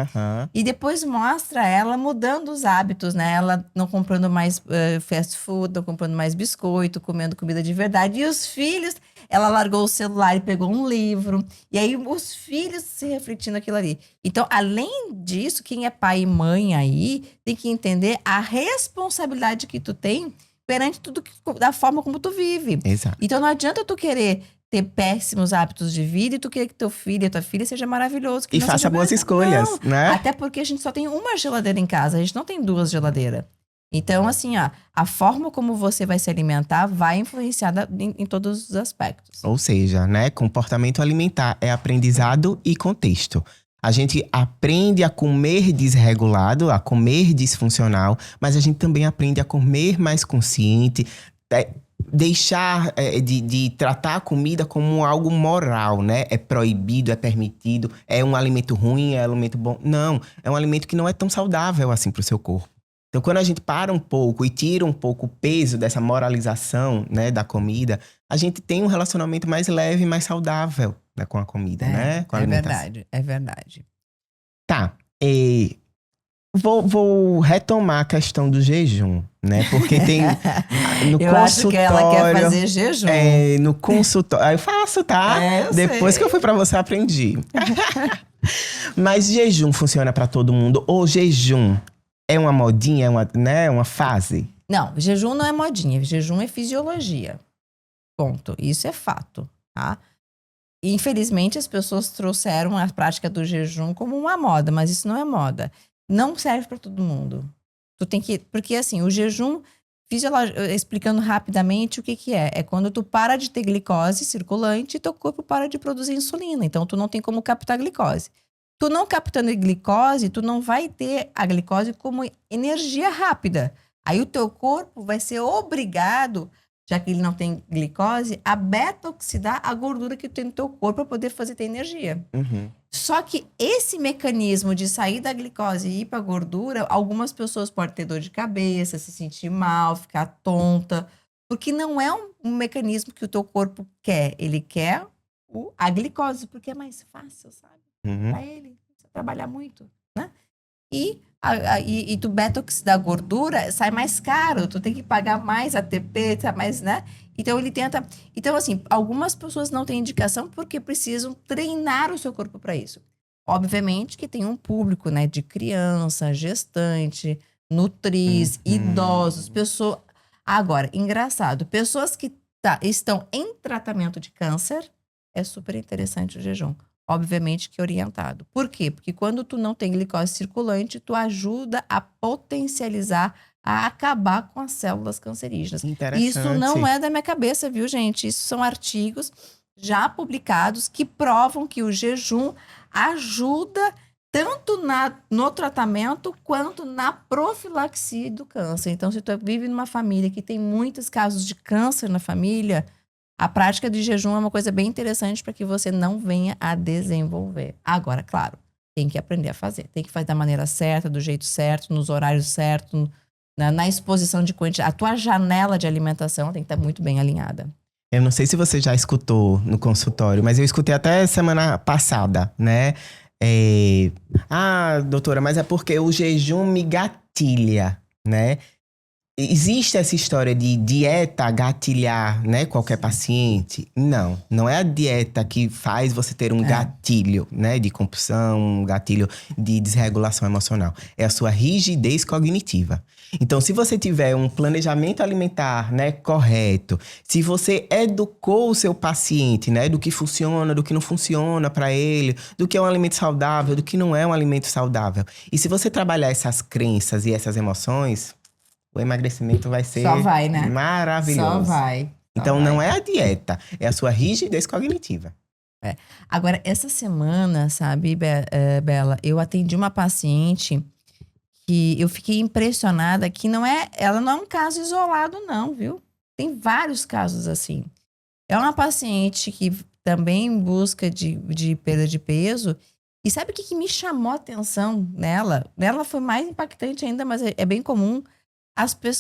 E depois mostra ela mudando os hábitos, né? Ela não comprando mais fast food, não comprando mais biscoito, comendo comida de verdade. E os filhos, ela largou o celular e pegou um livro. E aí os filhos se refletindo aquilo ali. Então, além disso, quem é pai e mãe aí tem que entender a responsabilidade que tu tem perante tudo da forma como tu vive. Exato. Então não adianta tu querer ter péssimos hábitos de vida e tu querer que teu filho e tua filha seja maravilhoso. Que e não faça boas escolhas, não. né? Até porque a gente só tem uma geladeira em casa, a gente não tem duas geladeiras. Então, assim, a forma como você vai se alimentar vai influenciar em todos os aspectos. Ou seja, né, comportamento alimentar é aprendizado e contexto. A gente aprende a comer desregulado, a comer disfuncional, mas a gente também aprende a comer mais consciente, deixar de tratar a comida como algo moral, né? É proibido, é permitido, é um alimento ruim, é um alimento bom. Não, é um alimento que não é tão saudável assim para o seu corpo. Então, quando a gente para um pouco e tira um pouco o peso dessa moralização, né, da comida, a gente tem um relacionamento mais leve e mais saudável, né, com a comida, né? Com a alimentação. Verdade, é verdade. Tá. Vou retomar a questão do jejum, né? Porque tem no Eu acho que ela quer fazer jejum. No consultório. Eu faço, tá? Depois sei. que eu fui pra você, eu aprendi. Mas jejum funciona pra todo mundo? Ou jejum é uma modinha, uma fase? Não, jejum não é modinha. Jejum é fisiologia. Ponto. Isso é fato, tá? Infelizmente, as pessoas trouxeram a prática do jejum como uma moda, mas isso não é moda. Não serve para todo mundo. Tu tem que, porque assim, o jejum explicando rapidamente o que é. É quando tu para de ter glicose circulante e teu corpo para de produzir insulina. Então, tu não tem como captar glicose. Tu não captando glicose, tu não vai ter a glicose como energia rápida. Aí o teu corpo vai ser obrigado, já que ele não tem glicose, a beta-oxidar a gordura que tu tem no teu corpo para poder fazer ter energia. Uhum. Só que esse mecanismo de sair da glicose e ir para gordura, algumas pessoas podem ter dor de cabeça, se sentir mal, ficar tonta, porque não é um mecanismo que o teu corpo quer. Ele quer a glicose, porque é mais fácil, sabe? Para ele, não precisa trabalhar muito, né? E tu beta-oxidar gordura sai mais caro, tu tem que pagar mais ATP, tá mais, né? Então ele tenta. Então, assim, algumas pessoas não têm indicação porque precisam treinar o seu corpo para isso. Obviamente que tem um público, né, de criança, gestante, nutris, idosos, pessoas. Agora, engraçado, pessoas que estão em tratamento de câncer, é super interessante o jejum. Obviamente que orientado. Por quê? Porque quando tu não tem glicose circulante, tu ajuda a potencializar, a acabar com as células cancerígenas. Isso não é da minha cabeça, viu, gente? Isso são artigos já publicados que provam que o jejum ajuda tanto no tratamento quanto na profilaxia do câncer. Então, se tu vive numa família que tem muitos casos de câncer na família, a prática de jejum é uma coisa bem interessante para que você não venha a desenvolver. Agora, claro, tem que aprender a fazer. Tem que fazer da maneira certa, do jeito certo, nos horários certos, na exposição de quantidade. A tua janela de alimentação tem que estar muito bem alinhada. Eu não sei se você já escutou no consultório, mas eu escutei até semana passada, né? Doutora, mas é porque o jejum me gatilha, né? Existe essa história de dieta gatilhar, né, qualquer paciente? Não é a dieta que faz você ter um gatilho, né, de compulsão, um gatilho de desregulação emocional. É a sua rigidez cognitiva. Então, se você tiver um planejamento alimentar, né, correto, se você educou o seu paciente, né, do que funciona, do que não funciona para ele, do que é um alimento saudável, do que não é um alimento saudável. E se você trabalhar essas crenças e essas emoções, o emagrecimento vai ser maravilhoso. Só vai. Então, não é a dieta, é a sua rigidez cognitiva. Agora, essa semana, sabe, Bela, eu atendi uma paciente que eu fiquei impressionada que ela não é um caso isolado, não, viu? Tem vários casos assim. É uma paciente que também em busca de perda de peso. E sabe o que me chamou a atenção nela? Nela foi mais impactante ainda, mas é bem comum.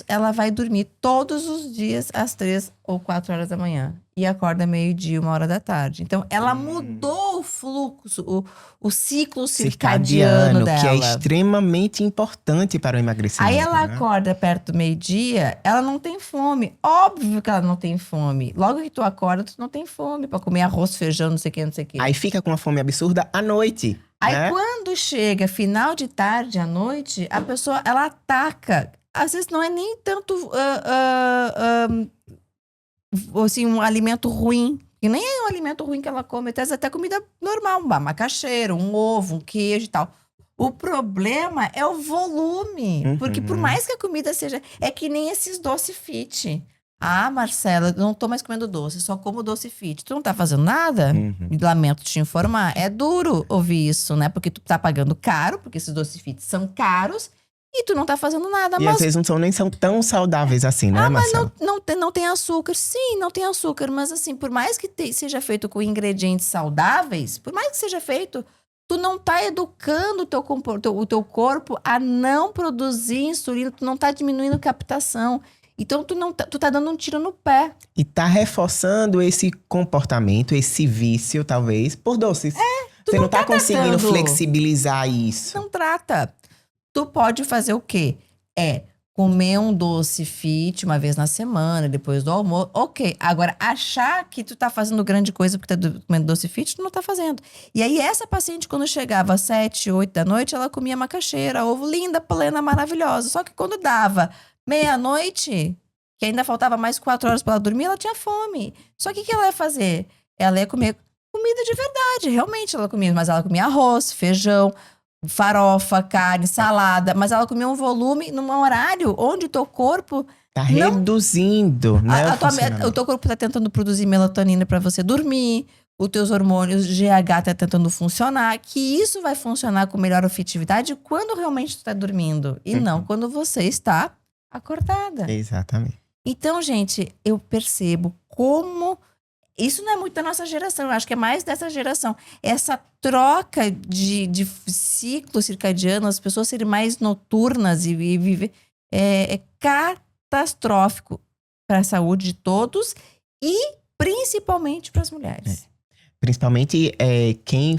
Ela vai dormir todos os dias às 3 ou 4 horas da manhã. E acorda meio-dia, 1 hora da tarde. Então, ela mudou o fluxo, o ciclo circadiano dela. Que é extremamente importante para o emagrecimento. Aí ela acorda perto do meio-dia, ela não tem fome. Óbvio que ela não tem fome. Logo que tu acorda, tu não tem fome para comer arroz, feijão, não sei o que, não sei o que. Aí fica com uma fome absurda à noite. Aí quando chega final de tarde, à noite, a pessoa, ela ataca. Às vezes não é nem tanto assim, um alimento ruim. E nem é um alimento ruim que ela come. Às vezes até comida normal. Uma macaxeira, um ovo, um queijo e tal. O problema é o volume. Porque por mais que a comida seja... É que nem esses doce fit. Ah, Marcela, eu não tô mais comendo doce, só como doce fit. Tu não tá fazendo nada? Uhum. Lamento te informar. É duro ouvir isso, né? Porque tu tá pagando caro, porque esses doces fit são caros, e tu não tá fazendo nada. E às vezes não são nem são tão saudáveis assim, né, Mas Marcelo? não tem açúcar. Sim, não tem açúcar. Mas assim, por mais que seja feito com ingredientes saudáveis, por mais que seja feito, tu não tá educando o teu corpo a não produzir insulina, tu não tá diminuindo a captação. Então, tu tá dando um tiro no pé. E tá reforçando esse comportamento, esse vício, talvez, por doces. Você não tá conseguindo tratando. flexibilizar isso. Não trata. Tu pode fazer o quê? Comer um doce fit uma vez na semana, depois do almoço. Ok. Agora, achar que tu tá fazendo grande coisa porque tá comendo doce fit, tu não tá fazendo. E aí, essa paciente, quando chegava às 7, 8 da noite, ela comia macaxeira, ovo linda, plena, maravilhosa. Só que quando dava meia-noite, que ainda faltava mais 4 horas pra ela dormir, ela tinha fome. Só que o que ela ia fazer? Ela ia comer comida de verdade. Realmente ela comia, mas ela comia arroz, feijão, farofa, carne, salada, mas ela comia um volume num horário onde o teu corpo Tá não. reduzindo, né, o O funcionamento. teu corpo tá tentando produzir melatonina pra você dormir, os teus hormônios GH tá tentando funcionar, que isso vai funcionar com melhor efetividade quando realmente tu tá dormindo e não quando você está acordada. Exatamente. Então, gente, eu percebo como isso não é muito da nossa geração, eu acho que é mais dessa geração. Essa troca de ciclo circadiano, as pessoas serem mais noturnas e viver é catastrófico para a saúde de todos e principalmente para as mulheres. Principalmente quem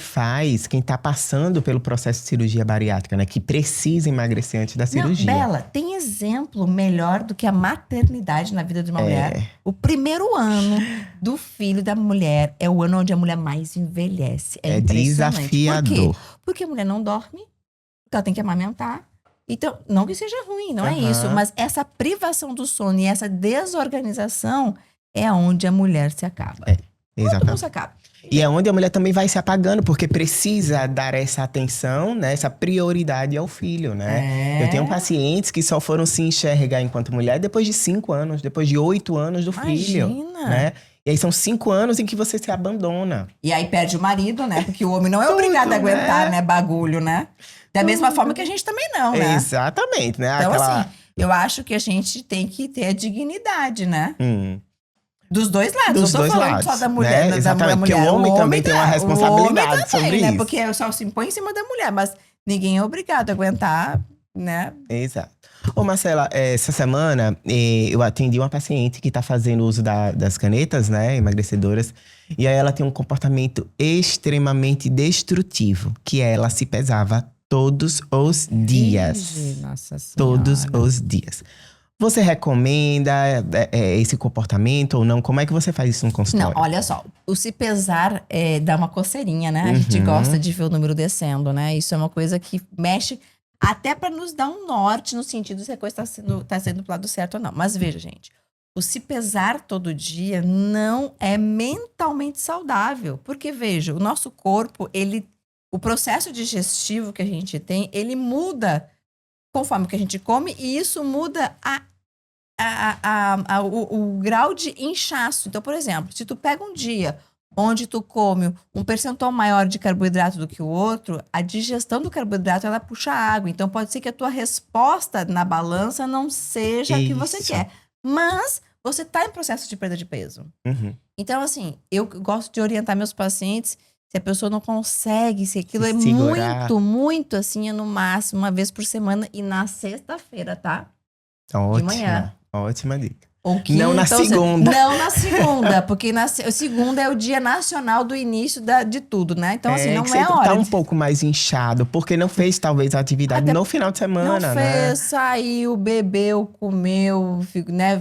tá passando pelo processo de cirurgia bariátrica, né? Que precisa emagrecer antes da cirurgia. Não, Bela, tem exemplo melhor do que a maternidade na vida de uma mulher? O primeiro ano do filho da mulher é o ano onde a mulher mais envelhece. É impressionante. Desafiador. Por quê? Porque a mulher não dorme, ela tem que amamentar. Então, não que seja ruim, não é isso. Mas essa privação do sono e essa desorganização é onde a mulher se acaba. Todo mundo se acaba. E é onde a mulher também vai se apagando, porque precisa dar essa atenção, né? Essa prioridade ao filho, né? Eu tenho pacientes que só foram se enxergar enquanto mulher depois de 5 anos, depois de 8 anos do filho. Imagina. Né? E aí são 5 anos em que você se abandona. E aí perde o marido, né? Porque o homem não é obrigado a aguentar, né? Bagulho, né? Da mesma forma que a gente também não, né? Exatamente, né? Então, assim, eu acho que a gente tem que ter a dignidade, né? Dos dois lados. Dos não tô dois falando lados, só da mulher, né? Exatamente, porque o homem também tem uma responsabilidade sobre né? isso. Porque só se impõe em cima da mulher, mas ninguém é obrigado a aguentar, né? Exato. Ô, Marcela, essa semana eu atendi uma paciente que tá fazendo uso das canetas, né, emagrecedoras, e aí ela tem um comportamento extremamente destrutivo, que ela se pesava todos os dias. Ih, Nossa Senhora. Todos os dias. Você recomenda esse comportamento ou não? Como é que você faz isso no consultório? Não, olha só. O se pesar dá uma coceirinha, né? A gente gosta de ver o número descendo, né? Isso é uma coisa que mexe até para nos dar um norte no sentido se a coisa tá sendo pro lado certo ou não. Mas veja, gente. O se pesar todo dia não é mentalmente saudável. Porque, veja, o nosso corpo, o processo digestivo que a gente tem, ele muda conforme o que a gente come, e isso muda o grau de inchaço. Então, por exemplo, se tu pega um dia onde tu come um percentual maior de carboidrato do que o outro, a digestão do carboidrato, ela puxa água. Então, pode ser que a tua resposta na balança não seja a que você quer. Mas você tá em processo de perda de peso. Então, assim, eu gosto de orientar meus pacientes. Se a pessoa não consegue, se aquilo é muito, muito assim, é no máximo uma vez por semana e na sexta-feira, tá? Ótima, de manhã. Ótima dica. Ou quinta, não na segunda. Não na segunda, porque segunda é o dia nacional do início de tudo, né? Então, assim, não é a hora. Tá um pouco mais inchado, porque não fez talvez a atividade no final de semana, não né? Fez, saiu, bebeu, comeu, né?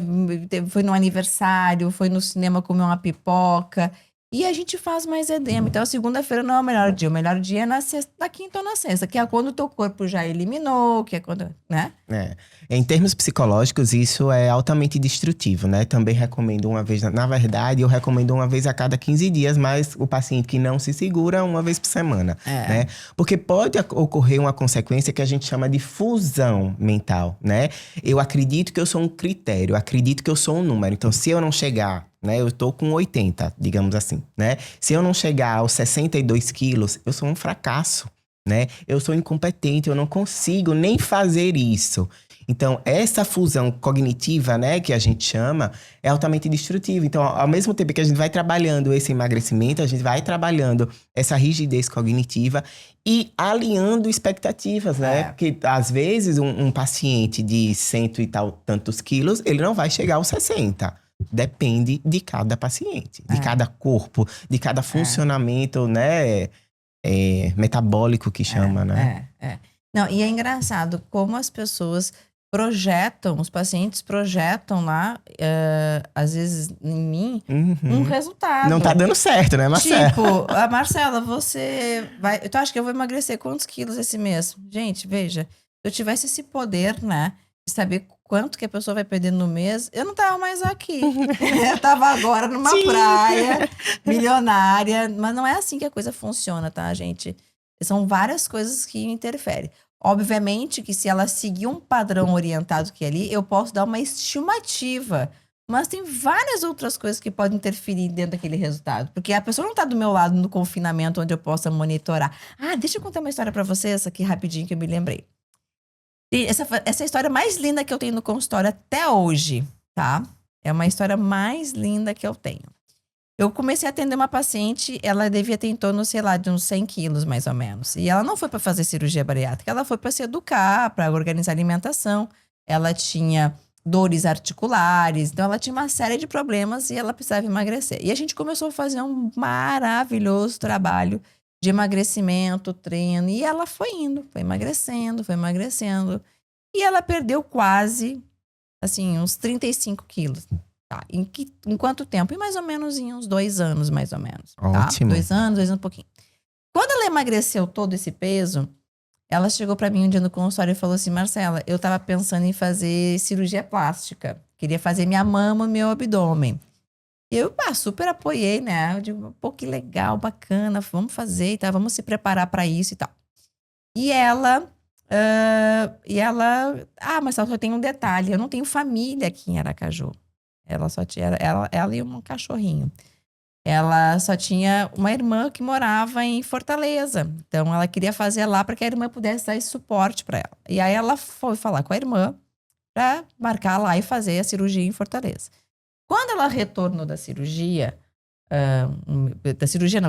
Foi no aniversário, foi no cinema comer uma pipoca. E a gente faz mais edema. Então, a segunda-feira não é o melhor dia. O melhor dia é na sexta, na quinta ou na sexta, que é quando o teu corpo já eliminou, que é quando, né? É. Em termos psicológicos, isso é altamente destrutivo, né? Também recomendo uma vez, na verdade, eu recomendo uma vez a cada 15 dias, mas o paciente que não se segura, uma vez por semana, né? Porque pode ocorrer uma consequência que a gente chama de fusão mental, né? Eu acredito que eu sou um critério, eu acredito que eu sou um número. Então, se eu não chegar, né? Eu tô com 80, digamos assim, né? Se eu não chegar aos 62 quilos, eu sou um fracasso, né? Eu sou incompetente, eu não consigo nem fazer isso. Então, essa fusão cognitiva, né, que a gente chama, é altamente destrutiva. Então, ao mesmo tempo que a gente vai trabalhando esse emagrecimento, a gente vai trabalhando essa rigidez cognitiva e alinhando expectativas, né? Porque, às vezes, um paciente de cento e tantos quilos, ele não vai chegar aos 60. Depende de cada paciente, de cada corpo, de cada funcionamento, né? Metabólico que chama, né? Não, e é engraçado como as pessoas projetam, os pacientes projetam lá, às vezes em mim, um resultado. Não tá dando certo, né, Marcela? Tipo, a Marcela, você vai... Tu acha que eu vou emagrecer quantos quilos esse mês? Gente, veja, se eu tivesse esse poder, né, de saber quanto que a pessoa vai perder no mês, eu não tava mais aqui. Eu tava agora numa praia, milionária. Mas não é assim que a coisa funciona, tá, gente? São várias coisas que interferem. Obviamente que se ela seguir um padrão orientado que é ali, eu posso dar uma estimativa. Mas tem várias outras coisas que podem interferir dentro daquele resultado. Porque a pessoa não tá do meu lado no confinamento, onde eu possa monitorar. Ah, deixa eu contar uma história pra vocês aqui rapidinho que eu me lembrei. E essa é a história mais linda que eu tenho no consultório até hoje, tá? É uma história mais linda que eu tenho. Eu comecei a atender uma paciente, ela devia ter em torno, sei lá, de uns 100 quilos, mais ou menos. E ela não foi para fazer cirurgia bariátrica, ela foi para se educar, para organizar a alimentação. Ela tinha dores articulares, então ela tinha uma série de problemas e ela precisava emagrecer. E a gente começou a fazer um maravilhoso trabalho de emagrecimento, treino, e ela foi indo, foi emagrecendo, foi emagrecendo. E ela perdeu quase, assim, uns 35 quilos. Tá. Em quanto tempo? Em mais ou menos em uns 2 anos, mais ou menos. Tá? Ótimo. 2 anos um pouquinho. Quando ela emagreceu todo esse peso, ela chegou pra mim um dia no consultório e falou assim, Marcela, eu tava pensando em fazer cirurgia plástica. Queria fazer minha mama e meu abdômen. Eu super apoiei, né? Eu digo, pô, que legal, bacana, vamos fazer e tal, vamos se preparar pra isso e tal. E ela... mas só tem um detalhe, eu não tenho família aqui em Aracaju. Ela só tinha ela e um cachorrinho. Ela só tinha uma irmã que morava em Fortaleza. Então ela queria fazer lá para que a irmã pudesse dar esse suporte para ela. E aí ela foi falar com a irmã para marcar lá e fazer a cirurgia em Fortaleza. Quando ela retornou da cirurgia,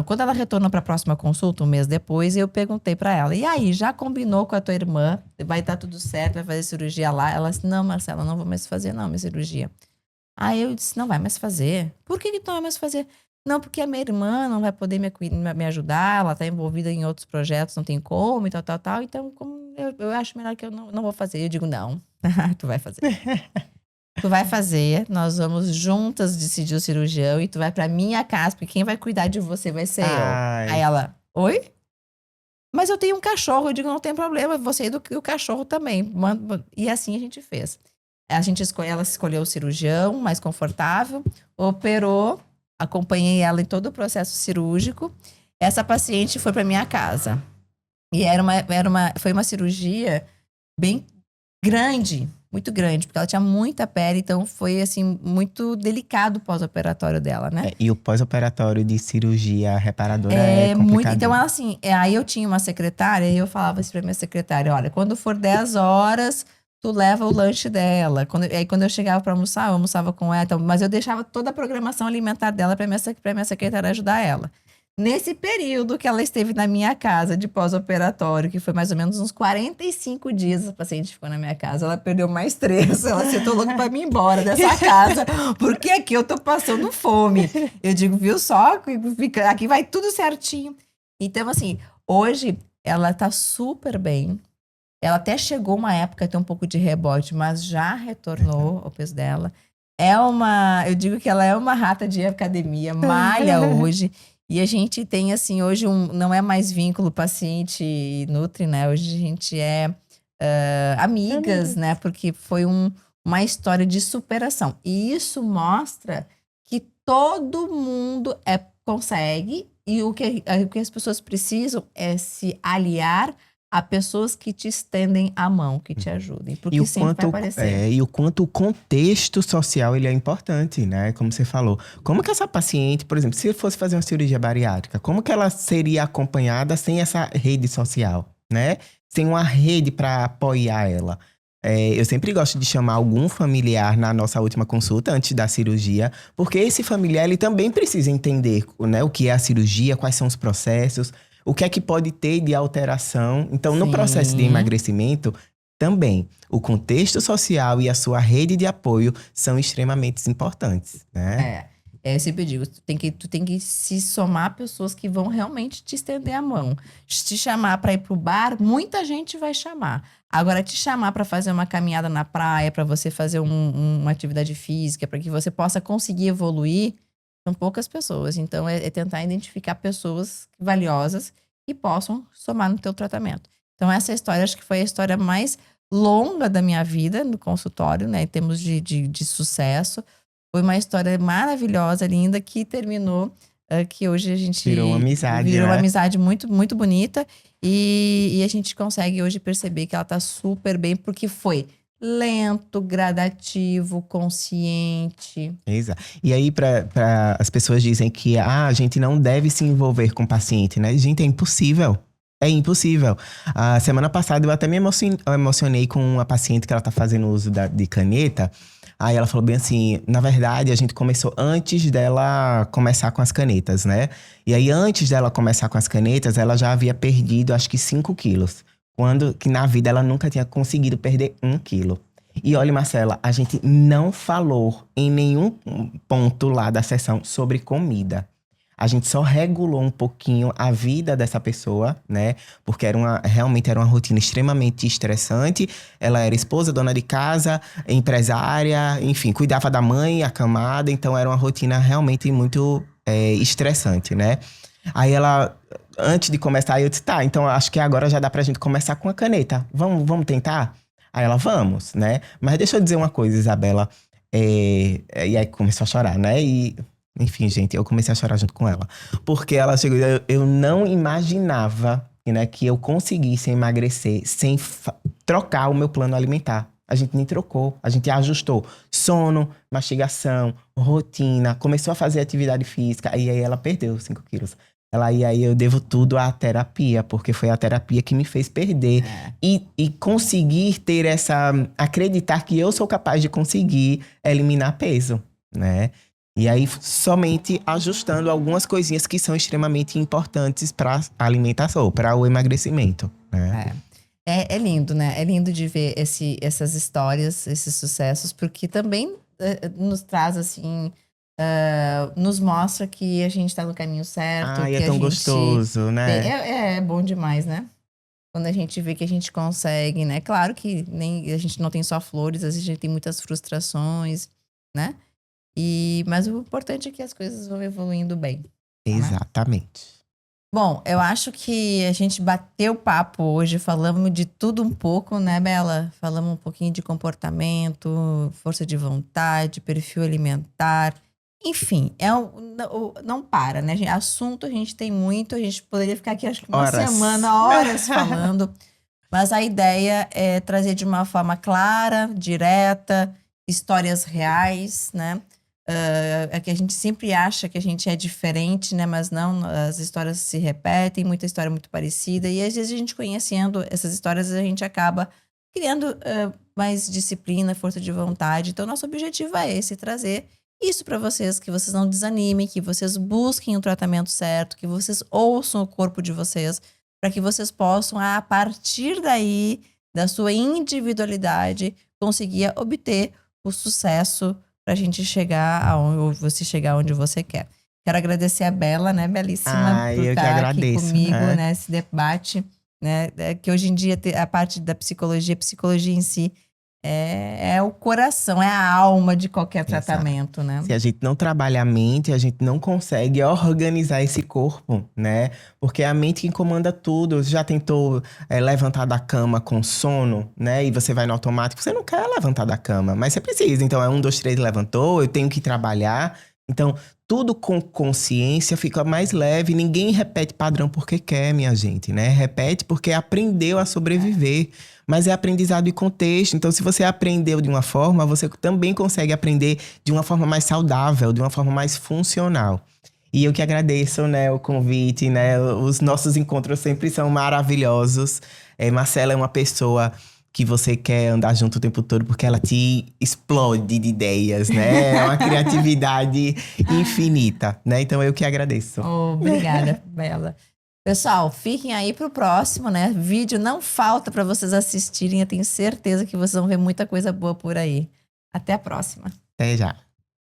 quando ela retornou para a próxima consulta, um mês depois, eu perguntei para ela, e aí, já combinou com a tua irmã? Vai estar tudo certo, vai fazer cirurgia lá? Ela disse, não, Marcela, não vou mais fazer não, minha cirurgia. Aí eu disse, não vai mais fazer. Por que não vai mais fazer? Não, porque a minha irmã não vai poder me ajudar, ela tá envolvida em outros projetos, não tem como e tal. Então, como eu acho melhor que eu não vou fazer. Eu digo, não, tu vai fazer. Tu vai fazer, nós vamos juntas decidir o cirurgião e tu vai pra minha casa, porque quem vai cuidar de você vai ser eu. Aí ela, oi? Mas eu tenho um cachorro. Eu digo, não tem problema, você e o cachorro também. E assim a gente fez. Ela escolheu o cirurgião mais confortável, operou, acompanhei ela em todo o processo cirúrgico. Essa paciente foi para minha casa. E foi uma cirurgia bem grande, muito grande, porque ela tinha muita pele, então foi assim muito delicado o pós-operatório dela, né? E o pós-operatório de cirurgia reparadora é complicado. Então, assim, aí eu tinha uma secretária e eu falava assim pra minha secretária, olha, quando for 10 horas, tu leva o lanche dela. Aí quando eu chegava pra almoçar, eu almoçava com ela, então, mas eu deixava toda a programação alimentar dela pra minha secretária ajudar ela. Nesse período que ela esteve na minha casa de pós-operatório, que foi mais ou menos uns 45 dias, a paciente ficou na minha casa, ela perdeu mais 3. Ela sentou louca pra mim ir embora dessa casa, porque aqui eu tô passando fome. Eu digo, viu só? Aqui vai tudo certinho. Então, assim, hoje ela tá super bem. Ela até chegou uma época a ter um pouco de rebote, mas já retornou ao peso dela. eu digo que ela é uma rata de academia, malha hoje. E a gente tem, assim, hoje não é mais vínculo paciente e nutri, né? Hoje a gente é amigas, né? Porque foi uma história de superação. E isso mostra que todo mundo consegue e o que as pessoas precisam é se aliar a pessoas que te estendem a mão, que te ajudem, E porque o sempre vai quanto, aparecer. e o quanto o contexto social ele é importante, né? Como você falou. Como que essa paciente, por exemplo, se fosse fazer uma cirurgia bariátrica, como que ela seria acompanhada sem essa rede social, né? Sem uma rede para apoiar ela? Eu sempre gosto de chamar algum familiar na nossa última consulta, antes da cirurgia, porque esse familiar ele também precisa entender, né, o que é a cirurgia, quais são os processos, o que é que pode ter de alteração. Então, no processo de Sim. emagrecimento, também, o contexto social e a sua rede de apoio são extremamente importantes, né? Eu sempre digo, tu tem que se somar a pessoas que vão realmente te estender a mão. Te chamar para ir pro bar, muita gente vai chamar. Agora, te chamar para fazer uma caminhada na praia, para você fazer uma atividade física, para que você possa conseguir evoluir, são poucas pessoas. Então, é tentar identificar pessoas valiosas que possam somar no teu tratamento. Então, essa história, acho que foi a história mais longa da minha vida no consultório, né, em termos de sucesso. Foi uma história maravilhosa, linda, que terminou, que hoje a Virou uma gente amizade, virou uma né? amizade muito, muito bonita. E a gente consegue hoje perceber que ela tá super bem, porque foi lento, gradativo, consciente. Exato. E aí, as pessoas dizem que a gente não deve se envolver com o paciente, né? Gente, é impossível. É impossível. A semana passada eu até me emocionei com uma paciente que ela tá fazendo uso de caneta. Aí ela falou bem assim: na verdade, a gente começou antes dela começar com as canetas, né? E aí, antes dela começar com as canetas, ela já havia perdido acho que 5 quilos. Quando que na vida ela nunca tinha conseguido perder 1 quilo. E olha, Marcela, a gente não falou em nenhum ponto lá da sessão sobre comida. A gente só regulou um pouquinho a vida dessa pessoa, né? Porque realmente era uma rotina extremamente estressante. Ela era esposa, dona de casa, empresária, enfim, cuidava da mãe, acamada. Então era uma rotina realmente muito estressante, né? Aí ela, antes de começar, eu disse, tá, então acho que agora já dá pra gente começar com a caneta. Vamos tentar? Aí ela, vamos, né? Mas deixa eu dizer uma coisa, Isabela. E aí começou a chorar, né? E, enfim, gente, eu comecei a chorar junto com ela. Porque ela chegou, eu não imaginava, né, que eu conseguisse emagrecer sem trocar o meu plano alimentar. A gente nem trocou, a gente ajustou sono, mastigação, rotina, começou a fazer atividade física, e aí ela perdeu 5 quilos. E aí eu devo tudo à terapia, porque foi a terapia que me fez perder É. e conseguir ter acreditar que eu sou capaz de conseguir eliminar peso, né? E aí somente ajustando algumas coisinhas que são extremamente importantes para a alimentação, para o emagrecimento, né? É. É lindo, né? É lindo de ver essas histórias, esses sucessos, porque também nos traz, assim, nos mostra que a gente tá no caminho certo, Ai, é que a tão gente gostoso, tem. né? É bom demais, né? Quando a gente vê que a gente consegue, né? Claro que nem a gente não tem só flores, às vezes a gente tem muitas frustrações, né? Mas o importante é que as coisas vão evoluindo bem, né? Exatamente. Bom, eu acho que a gente bateu papo hoje, falamos de tudo um pouco, né, Bela? Falamos um pouquinho de comportamento, força de vontade, perfil alimentar. Enfim, não para, né? Assunto a gente tem muito, a gente poderia ficar aqui acho que uma Horas. semana, horas falando, mas a ideia é trazer de uma forma clara, direta, histórias reais, né? É que a gente sempre acha que a gente é diferente, né? Mas não, as histórias se repetem, muita história muito parecida. E às vezes a gente conhecendo essas histórias, a gente acaba criando mais disciplina, força de vontade. Então, nosso objetivo é esse, trazer isso para vocês, que vocês não desanimem, que vocês busquem o tratamento certo, que vocês ouçam o corpo de vocês, para que vocês possam, a partir daí, da sua individualidade, conseguir obter o sucesso para a gente chegar aonde, ou você chegar onde você quer. Quero agradecer a Bela, né, Belíssima, Ai, por eu que estar aqui agradeço, comigo, né? nesse debate, né, que hoje em dia a parte da psicologia em si, é o coração, é a alma de qualquer Exato. tratamento, né? Se a gente não trabalha a mente, a gente não consegue organizar esse corpo, né? Porque é a mente que comanda tudo. Você já tentou levantar da cama com sono, né? E você vai no automático. Você não quer levantar da cama, mas você precisa. Então é 1, 2, 3, levantou, eu tenho que trabalhar. Então, tudo com consciência fica mais leve. Ninguém repete padrão porque quer, minha gente, né? Repete porque aprendeu a sobreviver. Mas é aprendizado e contexto. Então, se você aprendeu de uma forma, você também consegue aprender de uma forma mais saudável, de uma forma mais funcional. E eu que agradeço, né, o convite, né? Os nossos encontros sempre são maravilhosos. Marcela é uma pessoa que você quer andar junto o tempo todo porque ela te explode de ideias, né? É uma criatividade infinita, né? Então eu que agradeço. Obrigada, Bela. Pessoal, fiquem aí pro próximo, né? Vídeo não falta para vocês assistirem. Eu tenho certeza que vocês vão ver muita coisa boa por aí. Até a próxima. Até já.